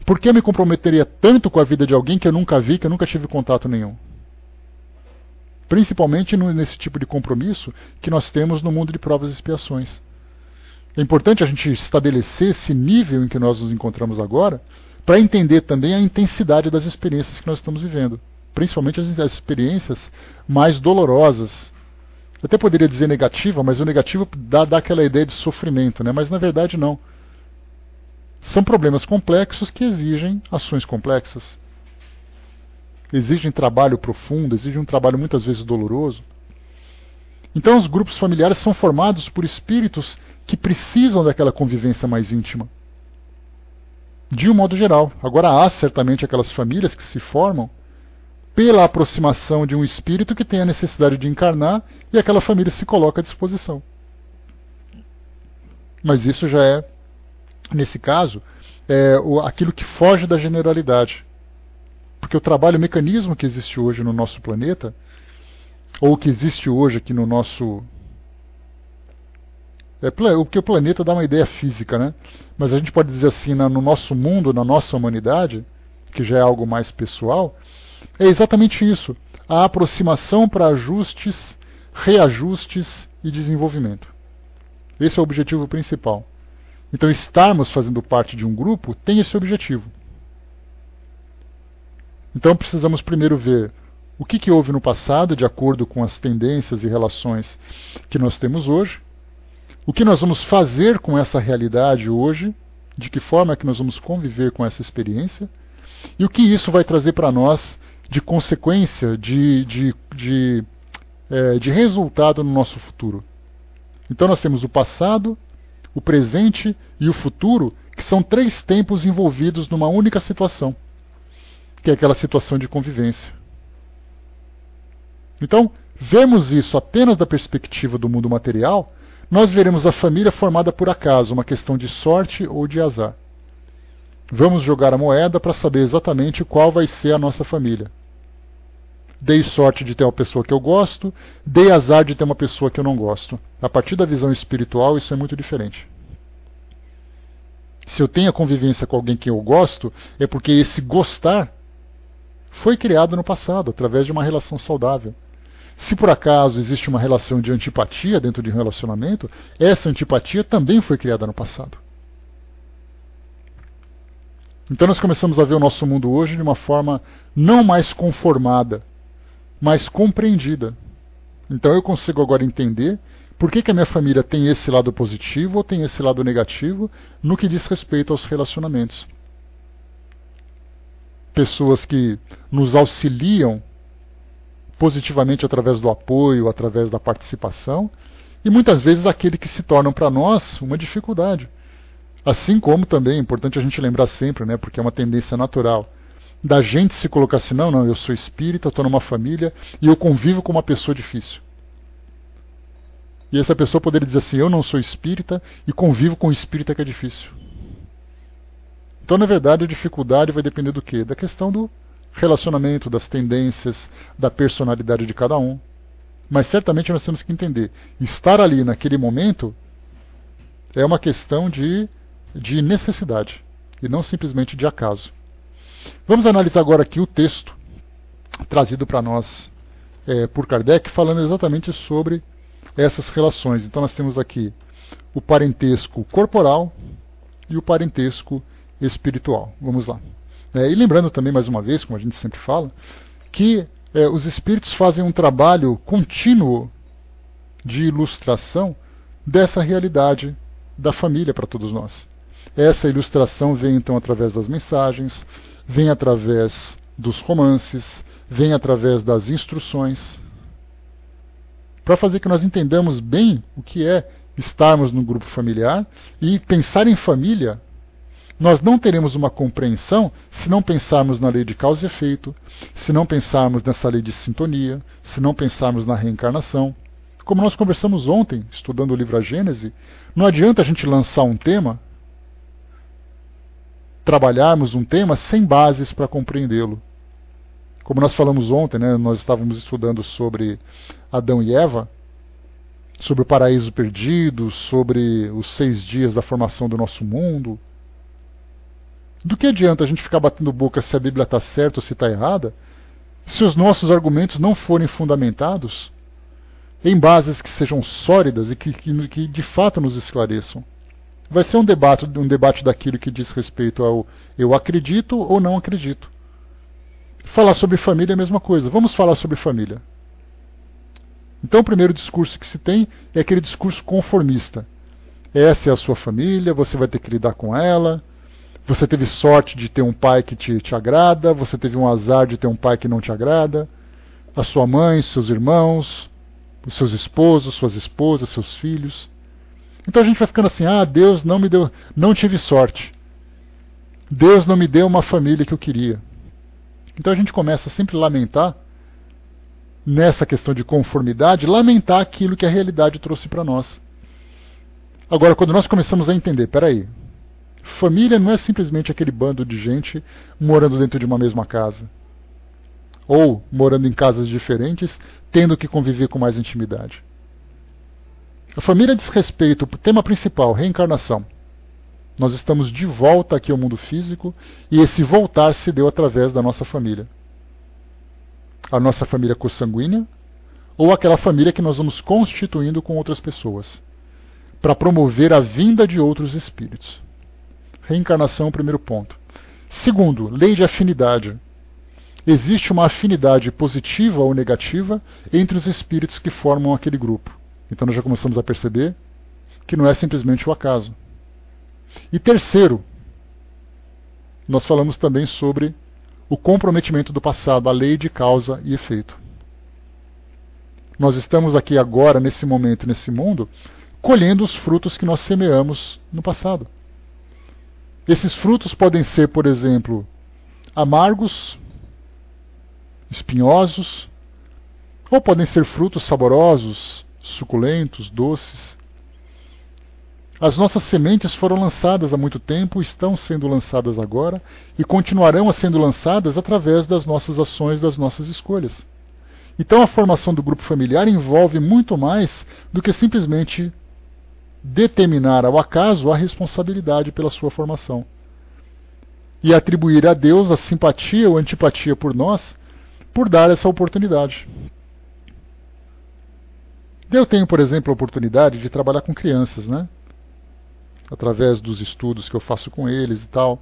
Por que eu me comprometeria tanto com a vida de alguém que eu nunca vi, que eu nunca tive contato nenhum? Principalmente nesse tipo de compromisso que nós temos no mundo de provas e expiações. É importante a gente estabelecer esse nível em que nós nos encontramos agora, para entender também a intensidade das experiências que nós estamos vivendo. Principalmente as experiências mais dolorosas. Eu até poderia dizer negativa, mas o negativo dá aquela ideia de sofrimento, né? Mas na verdade não. São problemas complexos que exigem ações complexas. Exigem trabalho profundo, exigem um trabalho muitas vezes doloroso. Então os grupos familiares são formados por espíritos que precisam daquela convivência mais íntima. De um modo geral. Agora há certamente aquelas famílias que se formam pela aproximação de um espírito que tem a necessidade de encarnar e aquela família se coloca à disposição. Mas isso já é, nesse caso, aquilo que foge da generalidade. Porque o trabalho, o mecanismo que existe hoje no nosso planeta, ou que existe hoje aqui no nosso... Porque o planeta dá uma ideia física, né? Mas a gente pode dizer assim, no nosso mundo, na nossa humanidade, que já é algo mais pessoal, é exatamente isso. A aproximação para ajustes, reajustes e desenvolvimento. Esse é o objetivo principal. Então, estarmos fazendo parte de um grupo tem esse objetivo. Então, precisamos primeiro ver o que houve no passado, de acordo com as tendências e relações que nós temos hoje, o que nós vamos fazer com essa realidade hoje, de que forma é que nós vamos conviver com essa experiência, e o que isso vai trazer para nós de consequência, de resultado no nosso futuro. Então nós temos o passado, o presente e o futuro, que são 3 tempos envolvidos numa única situação, que é aquela situação de convivência. Então, vemos isso apenas da perspectiva do mundo material, nós veremos a família formada por acaso, uma questão de sorte ou de azar. Vamos jogar a moeda para saber exatamente qual vai ser a nossa família. Dei sorte de ter uma pessoa que eu gosto, dei azar de ter uma pessoa que eu não gosto. A partir da visão espiritual, isso é muito diferente. Se eu tenho a convivência com alguém que eu gosto, é porque esse gostar foi criado no passado, através de uma relação saudável. Se por acaso existe uma relação de antipatia dentro de um relacionamento, essa antipatia também foi criada no passado. Então nós começamos a ver o nosso mundo hoje de uma forma não mais conformada, mas compreendida. Então eu consigo agora entender por que a minha família tem esse lado positivo ou tem esse lado negativo no que diz respeito aos relacionamentos. Pessoas que nos auxiliam positivamente através do apoio, através da participação, e muitas vezes aquele que se tornam para nós uma dificuldade. Assim como também é importante a gente lembrar sempre, né, porque é uma tendência natural, da gente se colocar assim, não, eu sou espírita, eu estou numa família e eu convivo com uma pessoa difícil. E essa pessoa poderia dizer assim, eu não sou espírita e convivo com um espírita que é difícil. Então, na verdade, a dificuldade vai depender do quê? Da questão do relacionamento, das tendências, da personalidade de cada um. Mas certamente nós temos que entender, estar ali naquele momento é uma questão de necessidade e não simplesmente de acaso. Vamos analisar agora aqui o texto trazido para nós por Kardec, falando exatamente sobre essas relações. Então nós temos aqui o parentesco corporal e o parentesco espiritual. Vamos lá. E lembrando também, mais uma vez, como a gente sempre fala, que os espíritos fazem um trabalho contínuo de ilustração dessa realidade da família para todos nós. Essa ilustração vem então através das mensagens, vem através dos romances, vem através das instruções, para fazer que nós entendamos bem o que é estarmos no grupo familiar. E pensar em família, nós não teremos uma compreensão se não pensarmos na lei de causa e efeito, se não pensarmos nessa lei de sintonia, se não pensarmos na reencarnação. Como nós conversamos ontem, estudando o livro A Gênese, não adianta a gente lançar um tema, trabalharmos um tema sem bases para compreendê-lo. Como nós falamos ontem, né, nós estávamos estudando sobre Adão e Eva, sobre o paraíso perdido, sobre os 6 dias da formação do nosso mundo. Do que adianta a gente ficar batendo boca se a Bíblia está certa ou se está errada, se os nossos argumentos não forem fundamentados em bases que sejam sólidas e que de fato nos esclareçam? Vai ser um debate daquilo que diz respeito ao eu acredito ou não acredito. Falar sobre família é a mesma coisa. Vamos falar sobre família. Então o primeiro discurso que se tem é aquele discurso conformista. Essa é a sua família, você vai ter que lidar com ela. Você teve sorte de ter um pai que te agrada, você teve um azar de ter um pai que não te agrada. A sua mãe, seus irmãos, os seus esposos, suas esposas, seus filhos. Então a gente vai ficando assim, Deus não me deu, não tive sorte. Deus não me deu uma família que eu queria. Então a gente começa sempre a lamentar, nessa questão de conformidade, lamentar aquilo que a realidade trouxe para nós. Agora, quando nós começamos a entender, peraí, família não é simplesmente aquele bando de gente morando dentro de uma mesma casa. Ou morando em casas diferentes, tendo que conviver com mais intimidade. A família diz respeito ao tema principal, reencarnação. Nós estamos de volta aqui ao mundo físico e esse voltar se deu através da nossa família. A nossa família consanguínea ou aquela família que nós vamos constituindo com outras pessoas para promover a vinda de outros espíritos. Reencarnação é o primeiro ponto. Segundo, lei de afinidade. Existe uma afinidade positiva ou negativa entre os espíritos que formam aquele grupo. Então nós já começamos a perceber que não é simplesmente o acaso. E terceiro, nós falamos também sobre o comprometimento do passado, a lei de causa e efeito. Nós estamos aqui agora, nesse momento, nesse mundo, colhendo os frutos que nós semeamos no passado. Esses frutos podem ser, por exemplo, amargos, espinhosos, ou podem ser frutos saborosos, suculentos, doces. As nossas sementes foram lançadas há muito tempo, estão sendo lançadas agora e continuarão a sendo lançadas através das nossas ações, das nossas escolhas. Então a formação do grupo familiar envolve muito mais do que simplesmente determinar ao acaso a responsabilidade pela sua formação. E atribuir a Deus a simpatia ou antipatia por nós, por dar essa oportunidade. Eu tenho, por exemplo, a oportunidade de trabalhar com crianças, né? Através dos estudos que eu faço com eles e tal.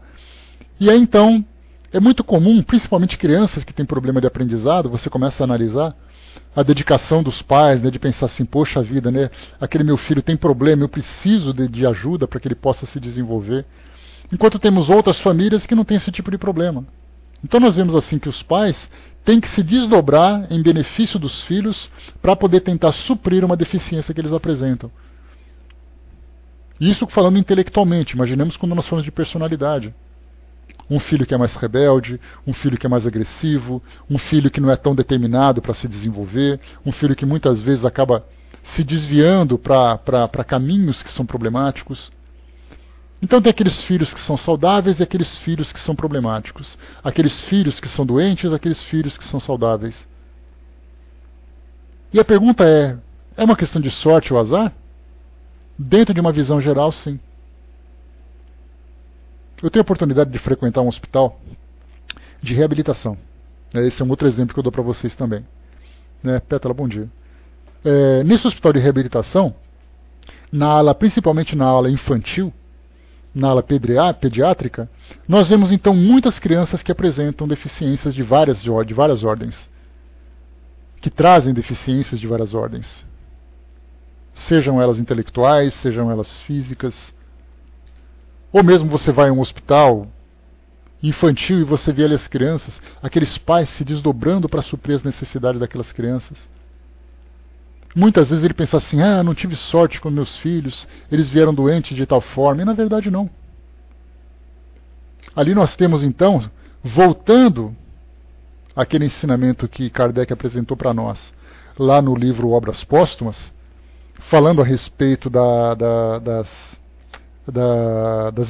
E aí, então, é muito comum, principalmente crianças que têm problema de aprendizado, você começa a analisar a dedicação dos pais, né, de pensar assim, poxa vida, né, aquele meu filho tem problema, eu preciso de ajuda para que ele possa se desenvolver. Enquanto temos outras famílias que não têm esse tipo de problema. Então nós vemos assim que os pais tem que se desdobrar em benefício dos filhos para poder tentar suprir uma deficiência que eles apresentam. Isso falando intelectualmente, imaginemos quando nós falamos de personalidade. Um filho que é mais rebelde, um filho que é mais agressivo, um filho que não é tão determinado para se desenvolver, um filho que muitas vezes acaba se desviando para caminhos que são problemáticos. Então tem aqueles filhos que são saudáveis e aqueles filhos que são problemáticos. Aqueles filhos que são doentes e aqueles filhos que são saudáveis. E a pergunta é uma questão de sorte ou azar? Dentro de uma visão geral, sim. Eu tenho a oportunidade de frequentar um hospital de reabilitação. Esse é um outro exemplo que eu dou para vocês também. Pétala, bom dia. Nesse hospital de reabilitação, principalmente na ala infantil, na ala pediátrica, nós vemos então muitas crianças que apresentam deficiências de várias ordens, que trazem deficiências de várias ordens. Sejam elas intelectuais, sejam elas físicas. Ou mesmo você vai a um hospital infantil e você vê ali as crianças, aqueles pais se desdobrando para suprir as necessidades daquelas crianças. Muitas vezes ele pensa assim, não tive sorte com meus filhos, eles vieram doentes de tal forma, e na verdade não. Ali nós temos então, voltando àquele ensinamento que Kardec apresentou para nós, lá no livro Obras Póstumas, falando a respeito das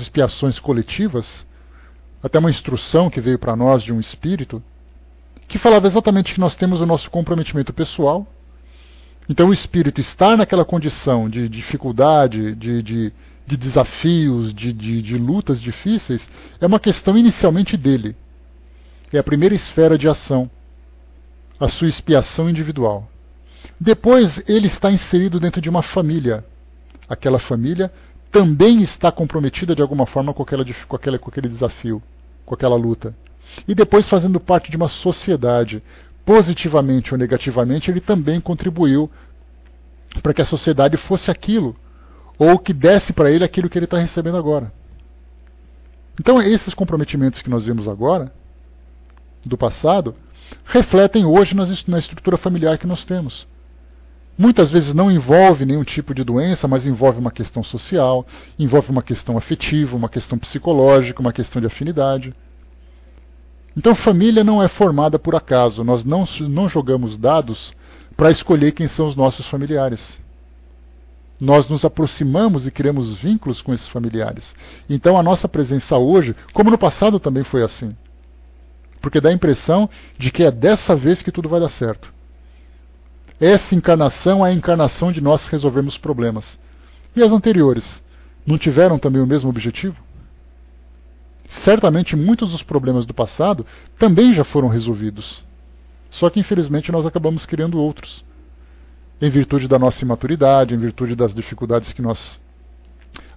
expiações coletivas, até uma instrução que veio para nós de um espírito, que falava exatamente que nós temos o nosso comprometimento pessoal. Então o espírito estar naquela condição de dificuldade, de desafios, de lutas difíceis, é uma questão inicialmente dele. É a primeira esfera de ação, a sua expiação individual. Depois ele está inserido dentro de uma família. Aquela família também está comprometida de alguma forma com aquele desafio, com aquela luta. E depois, fazendo parte de uma sociedade, positivamente ou negativamente, ele também contribuiu para que a sociedade fosse aquilo, ou que desse para ele aquilo que ele está recebendo agora. Então esses comprometimentos que nós vemos agora, do passado, refletem hoje na estrutura familiar que nós temos. Muitas vezes não envolve nenhum tipo de doença, mas envolve uma questão social, envolve uma questão afetiva, uma questão psicológica, uma questão de afinidade. Então família não é formada por acaso, nós não jogamos dados para escolher quem são os nossos familiares. Nós nos aproximamos e criamos vínculos com esses familiares. Então a nossa presença hoje, como no passado também foi assim. Porque dá a impressão de que é dessa vez que tudo vai dar certo. Essa encarnação é a encarnação de nós resolvermos problemas. E as anteriores, não tiveram também o mesmo objetivo? Certamente muitos dos problemas do passado também já foram resolvidos. Só que infelizmente nós acabamos criando outros. Em virtude da nossa imaturidade, em virtude das dificuldades que nós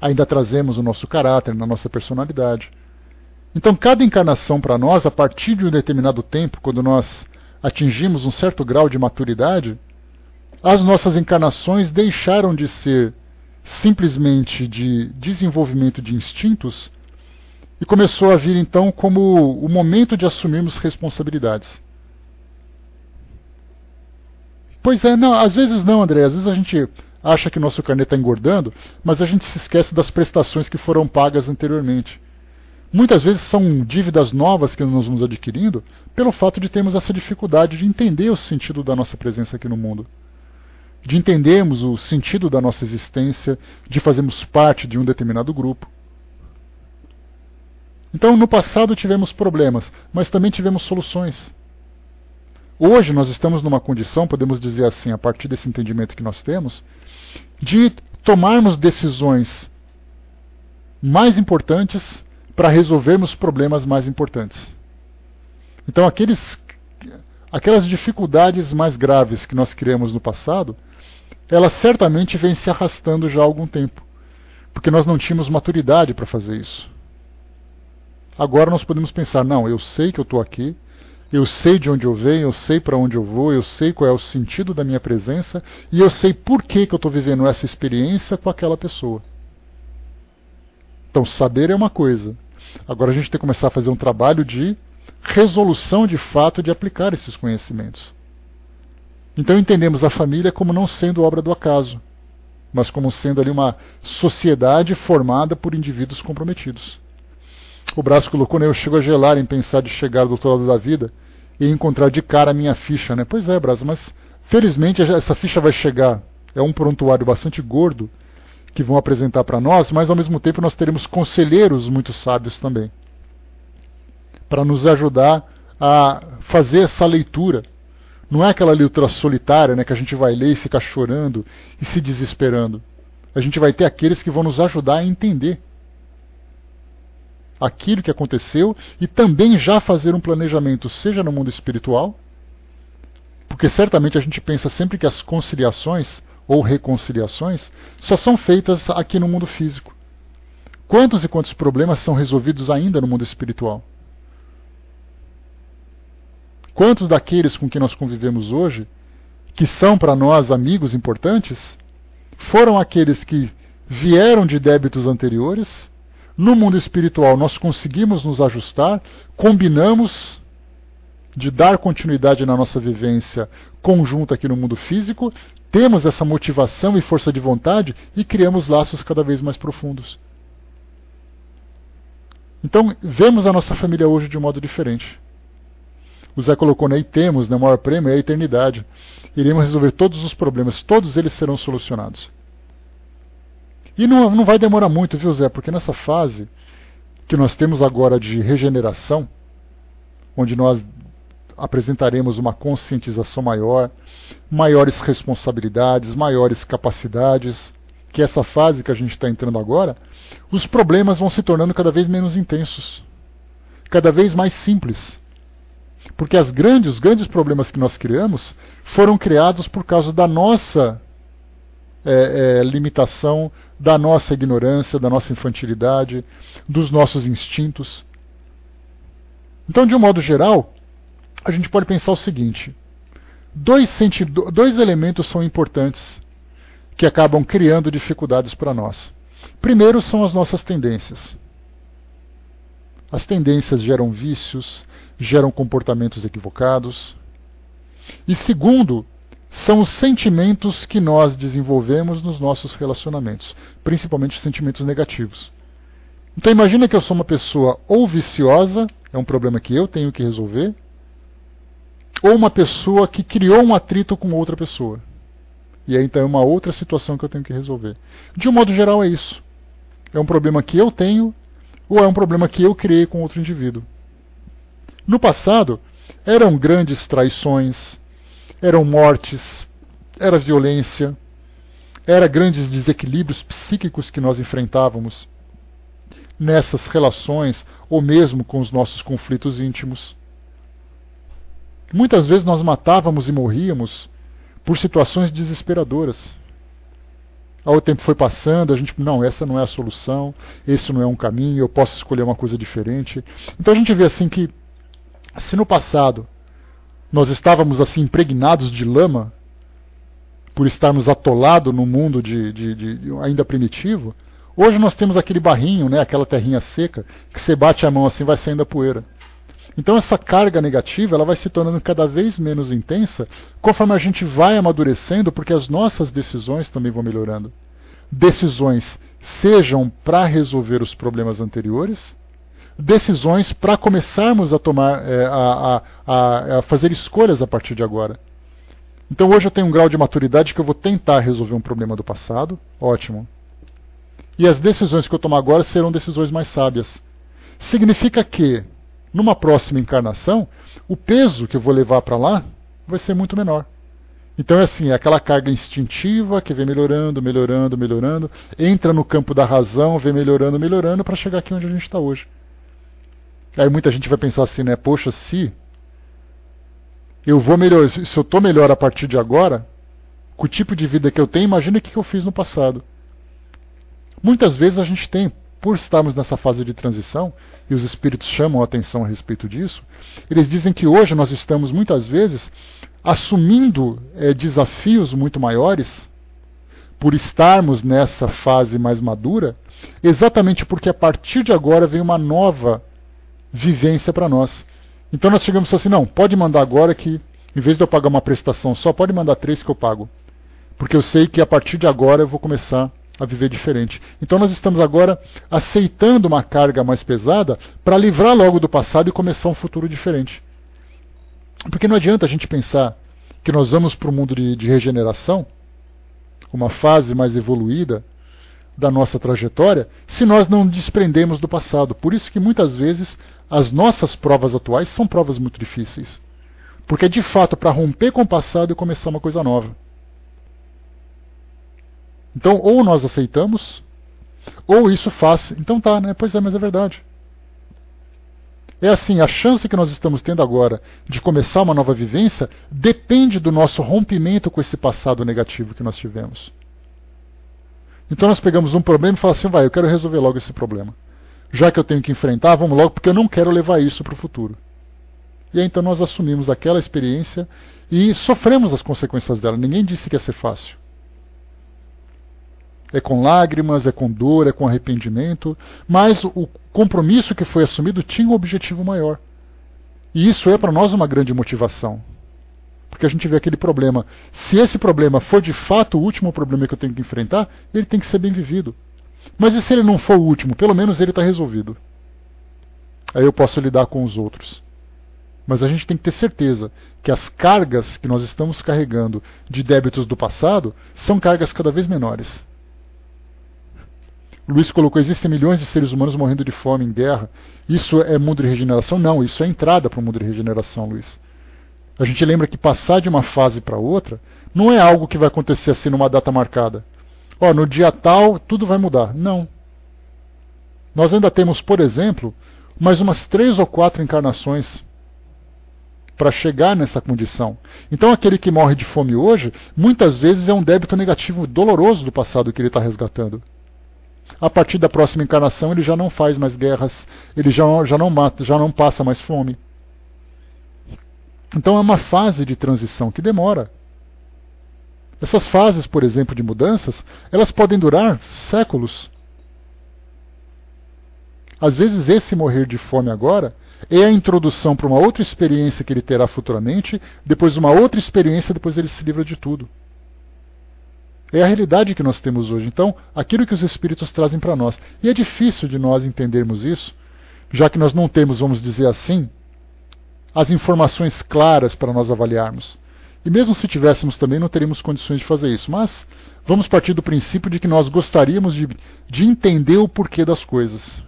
ainda trazemos no nosso caráter, na nossa personalidade. Então cada encarnação para nós, a partir de um determinado tempo, quando nós atingimos um certo grau de maturidade, as nossas encarnações deixaram de ser simplesmente de desenvolvimento de instintos e começou a vir então como o momento de assumirmos responsabilidades. Pois é, não, às vezes não, André, às vezes a gente acha que nosso carnê está engordando, mas a gente se esquece das prestações que foram pagas anteriormente. Muitas vezes são dívidas novas que nós vamos adquirindo pelo fato de termos essa dificuldade de entender o sentido da nossa presença aqui no mundo. De entendermos o sentido da nossa existência, de fazermos parte de um determinado grupo. Então, no passado tivemos problemas, mas também tivemos soluções. Hoje nós estamos numa condição, podemos dizer assim, a partir desse entendimento que nós temos, de tomarmos decisões mais importantes para resolvermos problemas mais importantes. Então, aquelas dificuldades mais graves que nós criamos no passado, elas certamente vêm se arrastando já há algum tempo, porque nós não tínhamos maturidade para fazer isso. Agora nós podemos pensar, não, eu sei que eu estou aqui, eu sei de onde eu venho, eu sei para onde eu vou, eu sei qual é o sentido da minha presença e eu sei por que eu estou vivendo essa experiência com aquela pessoa. Então, saber é uma coisa. Agora a gente tem que começar a fazer um trabalho de resolução de fato de aplicar esses conhecimentos. Então entendemos a família como não sendo obra do acaso, mas como sendo ali uma sociedade formada por indivíduos comprometidos. O Brás colocou, né, eu chego a gelar em pensar de chegar ao doutorado da vida e encontrar de cara a minha ficha, né? Pois é, Brás, mas felizmente essa ficha vai chegar. É um prontuário bastante gordo que vão apresentar para nós, mas ao mesmo tempo nós teremos conselheiros muito sábios também, para nos ajudar a fazer essa leitura. Não é aquela leitura solitária, né, que a gente vai ler e ficar chorando e se desesperando. A gente vai ter aqueles que vão nos ajudar a entender aquilo que aconteceu e também já fazer um planejamento, seja no mundo espiritual, porque certamente a gente pensa sempre que as conciliações ou reconciliações só são feitas aqui no mundo físico. Quantos e quantos problemas são resolvidos ainda no mundo espiritual? Quantos daqueles com quem nós convivemos hoje, que são para nós amigos importantes, foram aqueles que vieram de débitos anteriores? No mundo espiritual nós conseguimos nos ajustar, combinamos de dar continuidade na nossa vivência conjunta aqui no mundo físico, temos essa motivação e força de vontade e criamos laços cada vez mais profundos. Então, vemos a nossa família hoje de um modo diferente. O Zé colocou, né, e temos, né, o maior prêmio é a eternidade. Iremos resolver todos os problemas, todos eles serão solucionados. E não vai demorar muito, viu, Zé? Porque nessa fase que nós temos agora de regeneração, onde nós apresentaremos uma conscientização maior, maiores responsabilidades, maiores capacidades, que é essa fase que a gente está entrando agora, os problemas vão se tornando cada vez menos intensos, cada vez mais simples. Porque os grandes problemas que nós criamos foram criados por causa da nossa limitação, da nossa ignorância, da nossa infantilidade, dos nossos instintos. Então, de um modo geral, a gente pode pensar o seguinte: dois elementos são importantes que acabam criando dificuldades para nós. Primeiro são as nossas tendências. As tendências geram vícios, geram comportamentos equivocados. E segundo, são os sentimentos que nós desenvolvemos nos nossos relacionamentos, principalmente os sentimentos negativos. Então imagina que eu sou uma pessoa ou viciosa, é um problema que eu tenho que resolver, ou uma pessoa que criou um atrito com outra pessoa. E aí então é uma outra situação que eu tenho que resolver. De um modo geral é isso. É um problema que eu tenho, ou é um problema que eu criei com outro indivíduo. No passado, eram grandes traições, eram mortes, era violência, eram grandes desequilíbrios psíquicos que nós enfrentávamos nessas relações, ou mesmo com os nossos conflitos íntimos. Muitas vezes nós matávamos e morríamos por situações desesperadoras. Ao tempo foi passando, a gente, não, essa não é a solução, esse não é um caminho, eu posso escolher uma coisa diferente. Então a gente vê assim que, se no passado nós estávamos assim impregnados de lama, por estarmos atolados no mundo ainda primitivo, hoje nós temos aquele barrinho, né, aquela terrinha seca, que você bate a mão assim vai saindo a poeira. Então essa carga negativa ela vai se tornando cada vez menos intensa conforme a gente vai amadurecendo, porque as nossas decisões também vão melhorando. Decisões sejam para resolver os problemas anteriores, decisões para começarmos a tomar, a fazer escolhas a partir de agora. Então hoje eu tenho um grau de maturidade que eu vou tentar resolver um problema do passado, ótimo. E as decisões que eu tomar agora serão decisões mais sábias. Significa que numa próxima encarnação, o peso que eu vou levar para lá vai ser muito menor. Então é assim, é aquela carga instintiva que vem melhorando, melhorando, melhorando, entra no campo da razão, vem melhorando, melhorando, para chegar aqui onde a gente está hoje. Aí muita gente vai pensar assim, né? Poxa, se eu vou melhor, se eu estou melhor a partir de agora, com o tipo de vida que eu tenho, imagina o que eu fiz no passado. Muitas vezes a gente tem, por estarmos nessa fase de transição, e os espíritos chamam a atenção a respeito disso, eles dizem que hoje nós estamos muitas vezes assumindo desafios muito maiores, por estarmos nessa fase mais madura, exatamente porque a partir de agora vem uma nova vivência para nós. Então nós chegamos assim, não, pode mandar agora que, em vez de eu pagar uma prestação só, pode mandar 3 que eu pago. Porque eu sei que a partir de agora eu vou começar a viver diferente. Então nós estamos agora aceitando uma carga mais pesada para livrar logo do passado e começar um futuro diferente. Porque não adianta a gente pensar que nós vamos para o mundo de regeneração, uma fase mais evoluída da nossa trajetória, se nós não desprendemos do passado. Por isso que muitas vezes as nossas provas atuais são provas muito difíceis. Porque é de fato para romper com o passado e começar uma coisa nova. Então, ou nós aceitamos, ou isso faz. Então tá, né? Pois é, mas é verdade. É assim, a chance que nós estamos tendo agora de começar uma nova vivência depende do nosso rompimento com esse passado negativo que nós tivemos. Então nós pegamos um problema e falamos assim, vai, eu quero resolver logo esse problema. Já que eu tenho que enfrentar, vamos logo, porque eu não quero levar isso para o futuro. E aí então nós assumimos aquela experiência e sofremos as consequências dela. Ninguém disse que ia ser fácil. É com lágrimas, é com dor, é com arrependimento, mas o compromisso que foi assumido tinha um objetivo maior. E isso é para nós uma grande motivação. Porque a gente vê aquele problema. Se esse problema for de fato o último problema que eu tenho que enfrentar, ele tem que ser bem vivido. Mas e se ele não for o último? Pelo menos ele está resolvido. Aí eu posso lidar com os outros. Mas a gente tem que ter certeza que as cargas que nós estamos carregando de débitos do passado são cargas cada vez menores. Luiz colocou, existem milhões de seres humanos morrendo de fome em guerra. Isso é mundo de regeneração? Não, isso é entrada para o mundo de regeneração, Luiz. A gente lembra que passar de uma fase para outra não é algo que vai acontecer assim numa data marcada. Ó, no dia tal, tudo vai mudar. Não. Nós ainda temos, por exemplo, mais umas 3 ou 4 encarnações para chegar nessa condição. Então aquele que morre de fome hoje, muitas vezes é um débito negativo doloroso do passado que ele está resgatando. A partir da próxima encarnação ele já não faz mais guerras, ele já não mata, já não passa mais fome. Então é uma fase de transição que demora. Essas fases, por exemplo, de mudanças, elas podem durar séculos. Às vezes esse morrer de fome agora é a introdução para uma outra experiência que ele terá futuramente, depois uma outra experiência, depois ele se livra de tudo. É a realidade que nós temos hoje. Então, aquilo que os espíritos trazem para nós. E é difícil de nós entendermos isso, já que nós não temos, vamos dizer assim, as informações claras para nós avaliarmos. E mesmo se tivéssemos também, não teríamos condições de fazer isso. Mas vamos partir do princípio de que nós gostaríamos de entender o porquê das coisas.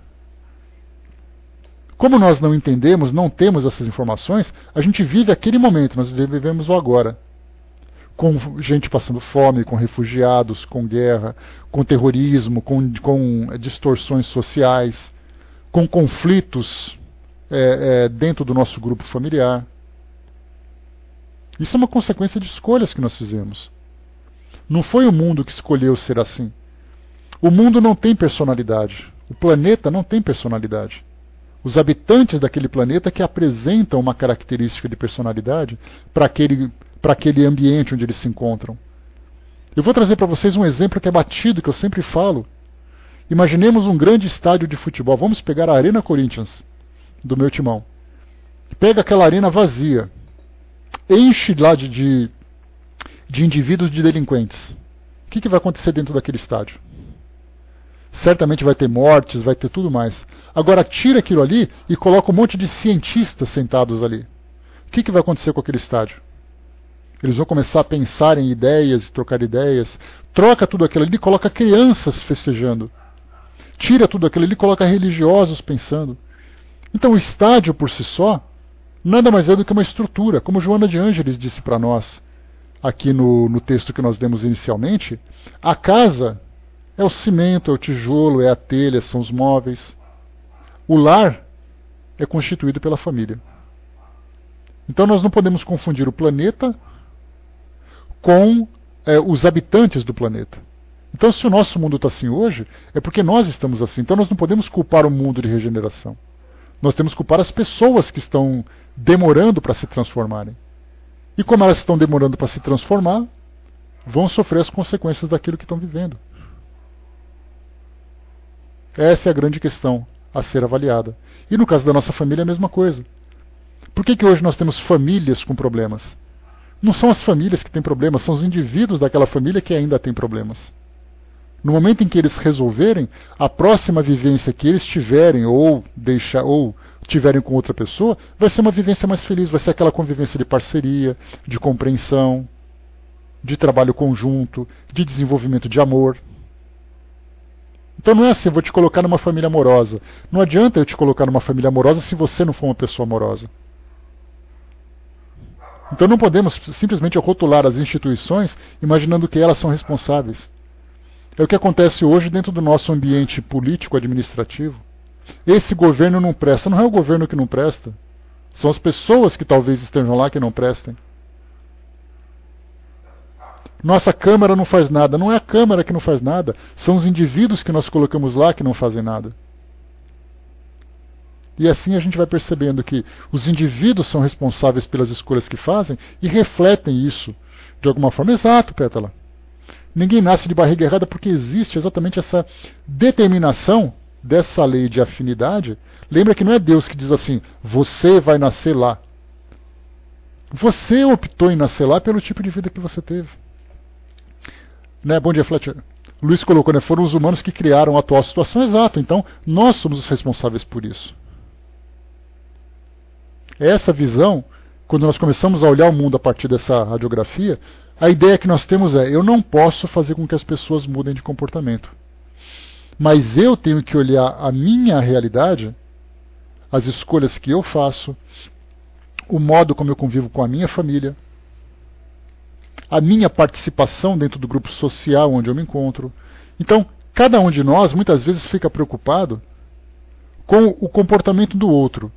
Como nós não entendemos, não temos essas informações, a gente vive aquele momento, nós vivemos o agora. Com gente passando fome, com refugiados, com guerra, com terrorismo, com distorções sociais, com conflitos dentro do nosso grupo familiar. Isso é uma consequência de escolhas que nós fizemos. Não foi o mundo que escolheu ser assim. O mundo não tem personalidade. O planeta não tem personalidade. Os habitantes daquele planeta que apresentam uma característica de personalidade para aquele ambiente onde eles se encontram. Eu vou trazer para vocês um exemplo que é batido, que eu sempre falo. Imaginemos um grande estádio de futebol. Vamos pegar a Arena Corinthians, do meu timão. Pega aquela arena vazia. Enche lá de indivíduos de delinquentes. O que vai acontecer dentro daquele estádio? Certamente vai ter mortes, vai ter tudo mais. Agora tira aquilo ali e coloca um monte de cientistas sentados ali. O que vai acontecer com aquele estádio? Eles vão começar a pensar em ideias, trocar ideias. Troca tudo aquilo ali e coloca crianças festejando. Tira tudo aquilo ali e coloca religiosos pensando. Então o estádio por si só nada mais é do que uma estrutura. Como Joana de Ângeles disse para nós, aqui no texto que nós demos inicialmente, a casa é o cimento, é o tijolo, é a telha, são os móveis. O lar é constituído pela família. Então nós não podemos confundir o planeta com os habitantes do planeta. Então se o nosso mundo está assim hoje, é porque nós estamos assim. Então nós não podemos culpar o mundo de regeneração. Nós temos que culpar as pessoas que estão demorando para se transformarem. E como elas estão demorando para se transformar, vão sofrer as consequências daquilo que estão vivendo. Essa é a grande questão a ser avaliada. E no caso da nossa família é a mesma coisa. Por que hoje nós temos famílias com problemas? Não são as famílias que têm problemas, são os indivíduos daquela família que ainda têm problemas. No momento em que eles resolverem, a próxima vivência que eles tiverem ou tiverem com outra pessoa, vai ser uma vivência mais feliz, vai ser aquela convivência de parceria, de compreensão, de trabalho conjunto, de desenvolvimento de amor. Então não é assim, eu vou te colocar numa família amorosa. Não adianta eu te colocar numa família amorosa se você não for uma pessoa amorosa. Então não podemos simplesmente rotular as instituições imaginando que elas são responsáveis. É o que acontece hoje dentro do nosso ambiente político-administrativo. Esse governo não presta. Não é o governo que não presta. São as pessoas que talvez estejam lá que não prestem. Nossa Câmara não faz nada. Não é a Câmara que não faz nada. São os indivíduos que nós colocamos lá que não fazem nada. E assim a gente vai percebendo que os indivíduos são responsáveis pelas escolhas que fazem e refletem isso de alguma forma. Exato, Pétala. Ninguém nasce de barriga errada porque existe exatamente essa determinação dessa lei de afinidade. Lembra que não é Deus que diz assim, você vai nascer lá. Você optou em nascer lá pelo tipo de vida que você teve. Né? Bom dia, Fletcher. Luiz colocou, né? Foram os humanos que criaram a atual situação. Exato, então nós somos os responsáveis por isso. Essa visão, quando nós começamos a olhar o mundo a partir dessa radiografia, a ideia que nós temos é, eu não posso fazer com que as pessoas mudem de comportamento. Mas eu tenho que olhar a minha realidade, as escolhas que eu faço, o modo como eu convivo com a minha família, a minha participação dentro do grupo social onde eu me encontro. Então, cada um de nós muitas vezes fica preocupado com o comportamento do outro.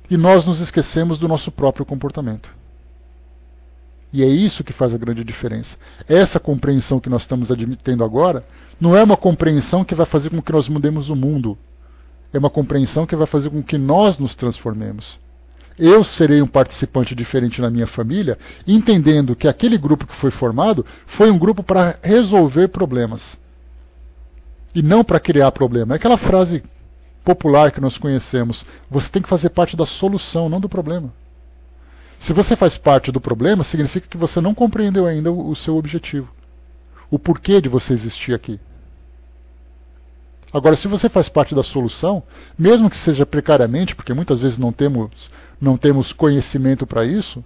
E nós nos esquecemos do nosso próprio comportamento. E é isso que faz a grande diferença. Essa compreensão que nós estamos admitindo agora não é uma compreensão que vai fazer com que nós mudemos o mundo. É uma compreensão que vai fazer com que nós nos transformemos. Eu serei um participante diferente na minha família, entendendo que aquele grupo que foi formado foi um grupo para resolver problemas. E não para criar problema. É aquela frase popular que nós conhecemos. Você tem que fazer parte da solução, não do problema. Se você faz parte do problema, significa que você não compreendeu ainda o seu objetivo. O porquê de você existir aqui. Agora, se você faz parte da solução, mesmo que seja precariamente, porque muitas vezes não temos conhecimento para isso,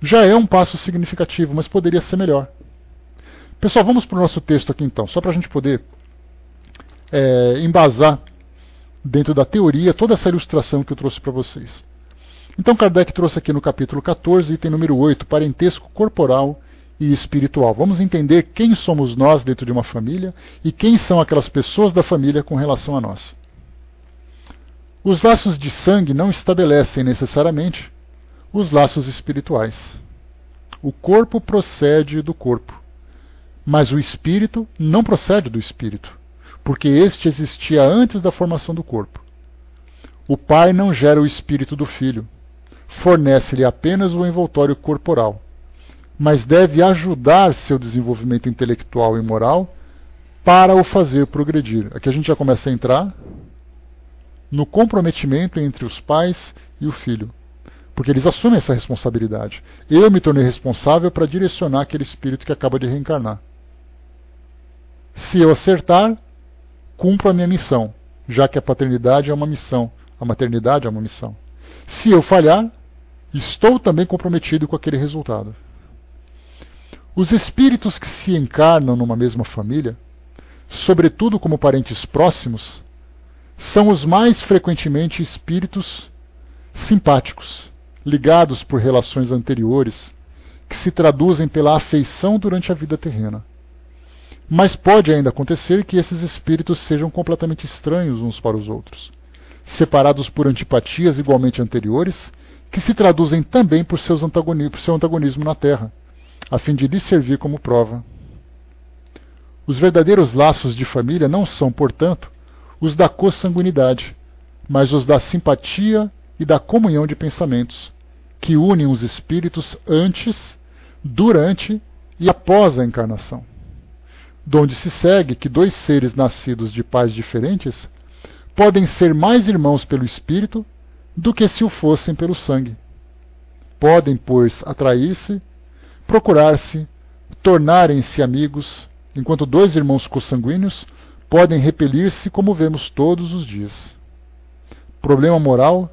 já é um passo significativo, mas poderia ser melhor. Pessoal, vamos para o nosso texto aqui então, só para a gente poder embasar dentro da teoria toda essa ilustração que eu trouxe para vocês. Então Kardec trouxe aqui no capítulo 14, item número 8, parentesco corporal e espiritual. Vamos entender quem somos nós dentro de uma família e quem são aquelas pessoas da família com relação a nós. Os laços de sangue não estabelecem necessariamente os laços espirituais. O corpo procede do corpo, mas o espírito não procede do espírito, porque este existia antes da formação do corpo. O pai não gera o espírito do filho, fornece-lhe apenas o envoltório corporal, mas deve ajudar seu desenvolvimento intelectual e moral para o fazer progredir. Aqui a gente já começa a entrar no comprometimento entre os pais e o filho, porque eles assumem essa responsabilidade. Eu me tornei responsável para direcionar aquele espírito que acaba de reencarnar. Se eu acertar, cumpro a minha missão, já que a paternidade é uma missão, a maternidade é uma missão. Se eu falhar, estou também comprometido com aquele resultado. Os espíritos que se encarnam numa mesma família, sobretudo como parentes próximos, são os mais frequentemente espíritos simpáticos, ligados por relações anteriores, que se traduzem pela afeição durante a vida terrena. Mas pode ainda acontecer que esses espíritos sejam completamente estranhos uns para os outros, separados por antipatias igualmente anteriores, que se traduzem também por seu antagonismo na Terra, a fim de lhe servir como prova. Os verdadeiros laços de família não são, portanto, os da consanguinidade, mas os da simpatia e da comunhão de pensamentos, que unem os espíritos antes, durante e após a encarnação, donde se segue que dois seres nascidos de pais diferentes podem ser mais irmãos pelo espírito do que se o fossem pelo sangue. Podem, pois, atrair-se, procurar-se, tornarem-se amigos, enquanto dois irmãos consanguíneos podem repelir-se como vemos todos os dias. Problema moral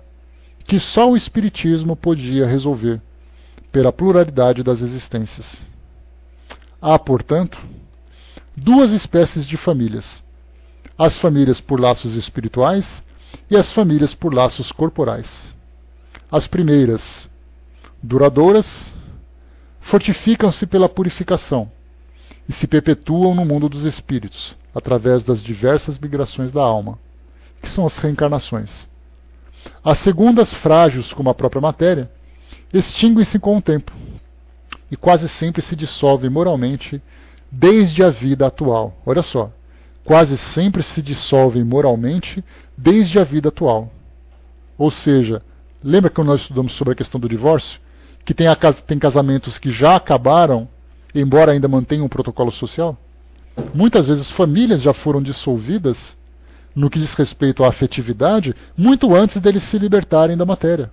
que só o Espiritismo podia resolver, pela pluralidade das existências. Há, portanto, duas espécies de famílias: as famílias por laços espirituais e as famílias por laços corporais. As primeiras, duradouras, fortificam-se pela purificação e se perpetuam no mundo dos espíritos, através das diversas migrações da alma, que são as reencarnações. As segundas, frágeis como a própria matéria, extinguem-se com o tempo e quase sempre se dissolvem moralmente desde a vida atual. Olha só, quase sempre se dissolvem moralmente desde a vida atual. Ou seja, lembra que nós estudamos sobre a questão do divórcio? Que tem casamentos que já acabaram, embora ainda mantenham um protocolo social? Muitas vezes famílias já foram dissolvidas no que diz respeito à afetividade, muito antes deles se libertarem da matéria.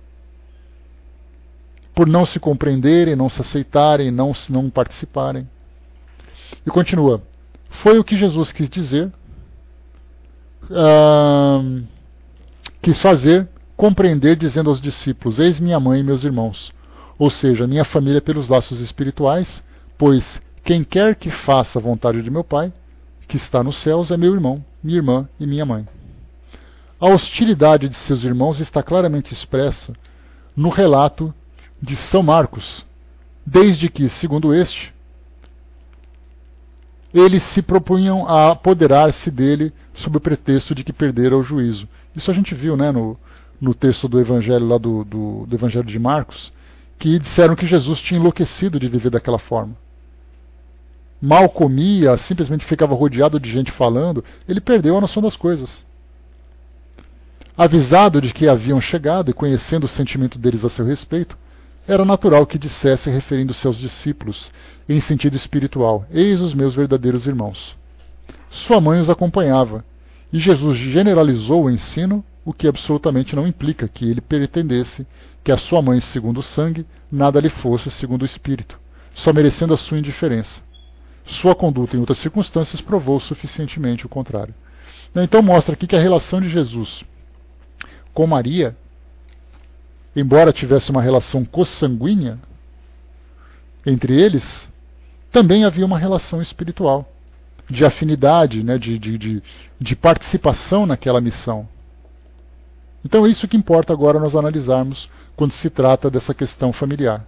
Por não se compreenderem, não se aceitarem, não participarem. E continua. Foi o que Jesus quis dizer, quis fazer, compreender, dizendo aos discípulos: eis minha mãe e meus irmãos. Ou seja, minha família pelos laços espirituais, pois quem quer que faça a vontade de meu Pai, que está nos céus, é meu irmão, minha irmã e minha mãe. A hostilidade de seus irmãos está claramente expressa no relato de São Marcos, desde que, segundo este, eles se propunham a apoderar-se dele sob o pretexto de que perderam o juízo. Isso a gente viu, né, no texto do Evangelho, lá do Evangelho de Marcos, que disseram que Jesus tinha enlouquecido de viver daquela forma. Mal comia, simplesmente ficava rodeado de gente falando, ele perdeu a noção das coisas. Avisado de que haviam chegado e conhecendo o sentimento deles a seu respeito, era natural que dissesse, referindo-se aos discípulos, em sentido espiritual: eis os meus verdadeiros irmãos. Sua mãe os acompanhava, e Jesus generalizou o ensino, o que absolutamente não implica que ele pretendesse que a sua mãe, segundo o sangue, nada lhe fosse segundo o espírito, só merecendo a sua indiferença. Sua conduta em outras circunstâncias provou suficientemente o contrário. Então mostra aqui que a relação de Jesus com Maria, embora tivesse uma relação consanguínea entre eles, também havia uma relação espiritual, de afinidade, né, de participação naquela missão. Então é isso que importa agora nós analisarmos quando se trata dessa questão familiar.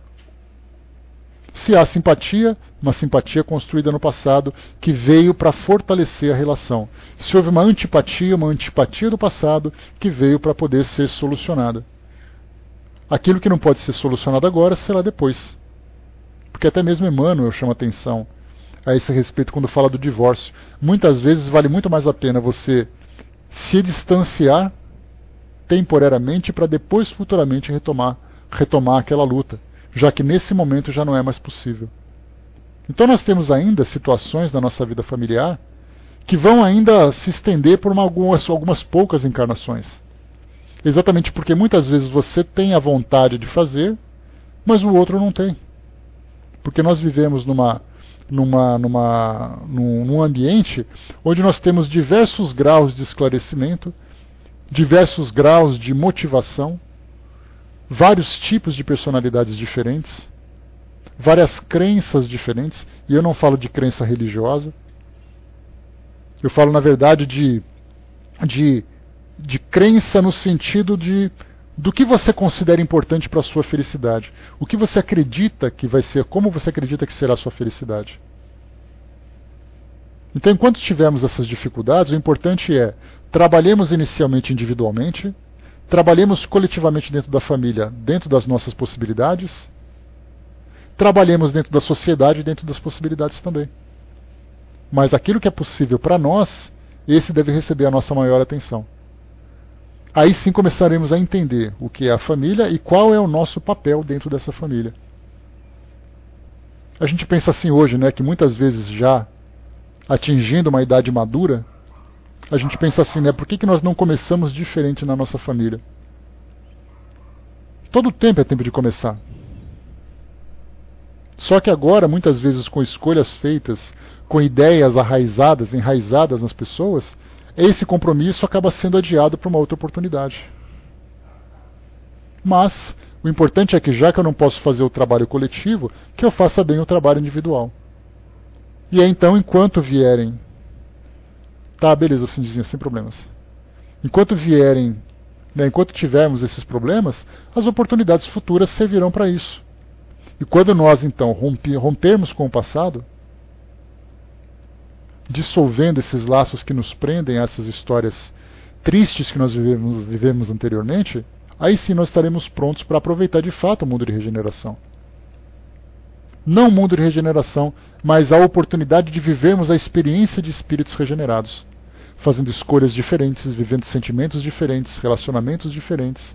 Se há simpatia, uma simpatia construída no passado que veio para fortalecer a relação. Se houve uma antipatia do passado que veio para poder ser solucionada. Aquilo que não pode ser solucionado agora será depois. Porque até mesmo Emmanuel chama atenção a esse respeito quando fala do divórcio. Muitas vezes vale muito mais a pena você se distanciar temporariamente para depois futuramente retomar aquela luta, já que nesse momento já não é mais possível. Então nós temos ainda situações na nossa vida familiar que vão ainda se estender por algumas poucas encarnações. Exatamente porque muitas vezes você tem a vontade de fazer, mas o outro não tem. Porque nós vivemos num ambiente onde nós temos diversos graus de esclarecimento, diversos graus de motivação, vários tipos de personalidades diferentes, várias crenças diferentes, e eu não falo de crença religiosa, eu falo na verdade de crença no sentido do que você considera importante para a sua felicidade, o que você acredita que vai ser, como você acredita que será a sua felicidade. Então, enquanto tivermos essas dificuldades, o importante é trabalhemos inicialmente individualmente, trabalhemos coletivamente dentro da família, dentro das nossas possibilidades, trabalhemos dentro da sociedade, dentro das possibilidades também. Mas aquilo que é possível para nós, esse deve receber a nossa maior atenção. Aí sim começaremos a entender o que é a família e qual é o nosso papel dentro dessa família. A gente pensa assim hoje, né, que muitas vezes já atingindo uma idade madura, a gente pensa assim, né, por que nós não começamos diferente na nossa família? Todo tempo é tempo de começar. Só que agora, muitas vezes com escolhas feitas, com ideias enraizadas nas pessoas, esse compromisso acaba sendo adiado para uma outra oportunidade. Mas o importante é que, já que eu não posso fazer o trabalho coletivo, que eu faça bem o trabalho individual. E aí, então, enquanto vierem... Tá, beleza, Cindizinha, sem problemas. Enquanto vierem, né, enquanto tivermos esses problemas, as oportunidades futuras servirão para isso. E quando nós, então, rompermos com o passado, dissolvendo esses laços que nos prendem a essas histórias tristes que nós vivemos anteriormente, aí sim nós estaremos prontos para aproveitar de fato o mundo de regeneração. Não o mundo de regeneração, mas a oportunidade de vivermos a experiência de espíritos regenerados, fazendo escolhas diferentes, vivendo sentimentos diferentes, relacionamentos diferentes,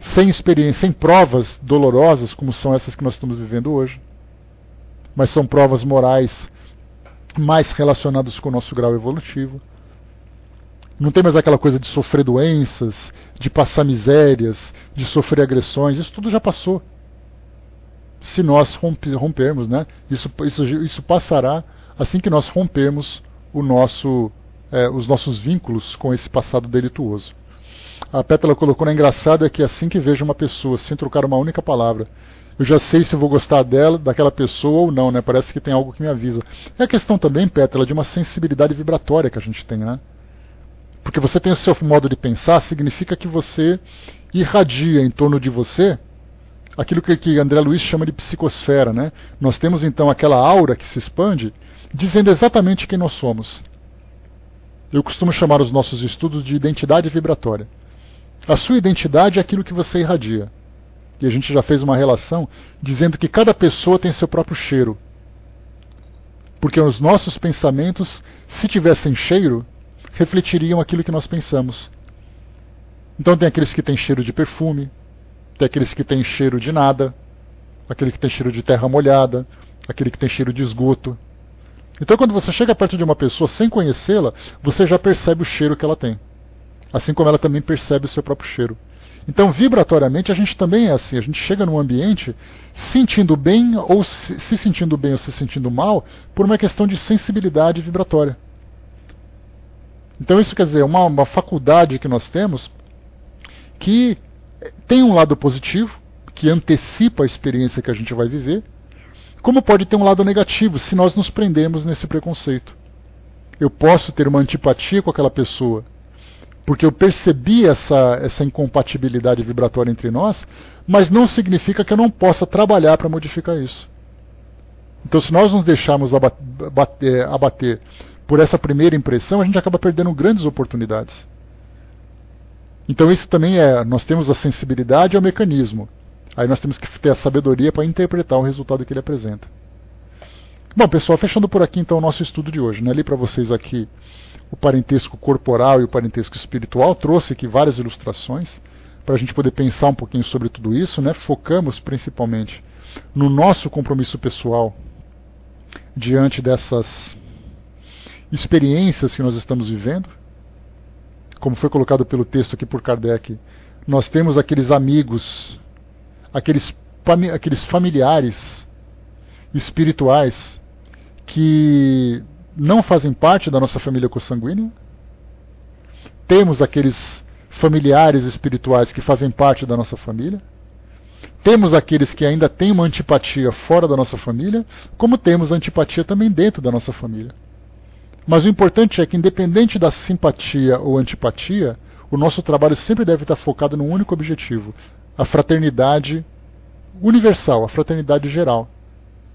sem experiência, sem provas dolorosas como são essas que nós estamos vivendo hoje, mas são provas morais mais relacionadas com o nosso grau evolutivo. Não tem mais aquela coisa de sofrer doenças, de passar misérias, de sofrer agressões. Isso tudo já passou. Se nós rompermos, né? Isso passará assim que nós rompermos os nossos vínculos com esse passado delituoso. A Pétala colocou, na engraçado é que assim que vejo uma pessoa, sem trocar uma única palavra, eu já sei se eu vou gostar daquela pessoa ou não, né? Parece que tem algo que me avisa. É a questão também, Pétala, de uma sensibilidade vibratória que a gente tem, né? Porque você tem o seu modo de pensar, significa que você irradia em torno de você aquilo que André Luiz chama de psicosfera, né? Nós temos então aquela aura que se expande, dizendo exatamente quem nós somos. Eu costumo chamar os nossos estudos de identidade vibratória. A sua identidade é aquilo que você irradia. E a gente já fez uma relação dizendo que cada pessoa tem seu próprio cheiro. Porque os nossos pensamentos, se tivessem cheiro, refletiriam aquilo que nós pensamos. Então tem aqueles que têm cheiro de perfume, tem aqueles que têm cheiro de nada, aquele que tem cheiro de terra molhada, aquele que tem cheiro de esgoto. Então quando você chega perto de uma pessoa sem conhecê-la, você já percebe o cheiro que ela tem. Assim como ela também percebe o seu próprio cheiro. Então vibratoriamente a gente também é assim, a gente chega num ambiente sentindo bem ou se sentindo bem ou se sentindo mal por uma questão de sensibilidade vibratória. Então isso quer dizer, uma faculdade que nós temos que tem um lado positivo, que antecipa a experiência que a gente vai viver, como pode ter um lado negativo se nós nos prendermos nesse preconceito. Eu posso ter uma antipatia com aquela pessoa, porque eu percebi essa incompatibilidade vibratória entre nós, mas não significa que eu não possa trabalhar para modificar isso. Então se nós nos deixarmos abater por essa primeira impressão, a gente acaba perdendo grandes oportunidades. Então isso também nós temos a sensibilidade ao mecanismo. Aí nós temos que ter a sabedoria para interpretar o resultado que ele apresenta. Bom, pessoal, fechando por aqui então o nosso estudo de hoje. Né? Li para vocês aqui o parentesco corporal e o parentesco espiritual. Trouxe aqui várias ilustrações para a gente poder pensar um pouquinho sobre tudo isso. Né? Focamos principalmente no nosso compromisso pessoal diante dessas experiências que nós estamos vivendo. Como foi colocado pelo texto aqui por Kardec, nós temos aqueles amigos, aqueles familiares espirituais que não fazem parte da nossa família consanguínea. Temos aqueles familiares espirituais que fazem parte da nossa família. Temos aqueles que ainda têm uma antipatia fora da nossa família, como temos antipatia também dentro da nossa família. Mas o importante é que, independente da simpatia ou antipatia, o nosso trabalho sempre deve estar focado num único objetivo: a fraternidade universal, a fraternidade geral.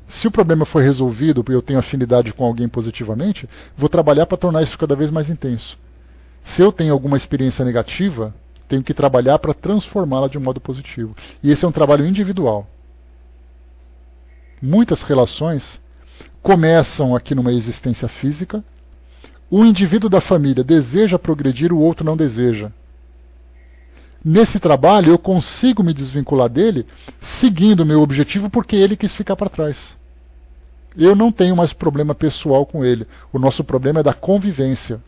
Se o problema for resolvido e eu tenho afinidade com alguém positivamente, vou trabalhar para tornar isso cada vez mais intenso. Se eu tenho alguma experiência negativa, tenho que trabalhar para transformá-la de um modo positivo. E esse é um trabalho individual. Muitas relações começam aqui numa existência física. O indivíduo da família deseja progredir, o outro não deseja. Nesse trabalho eu consigo me desvincular dele seguindo o meu objetivo porque ele quis ficar para trás. Eu não tenho mais problema pessoal com ele. O nosso problema é da convivência.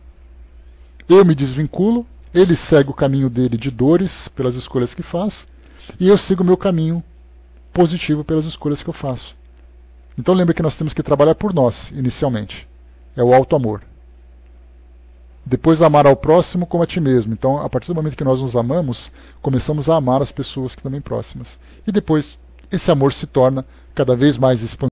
Eu me desvinculo, ele segue o caminho dele de dores pelas escolhas que faz, e eu sigo o meu caminho positivo pelas escolhas que eu faço. Então lembre que nós temos que trabalhar por nós, inicialmente. É o auto-amor. Depois amar ao próximo como a ti mesmo. Então, a partir do momento que nós nos amamos, começamos a amar as pessoas que também próximas. E depois, esse amor se torna cada vez mais expansivo.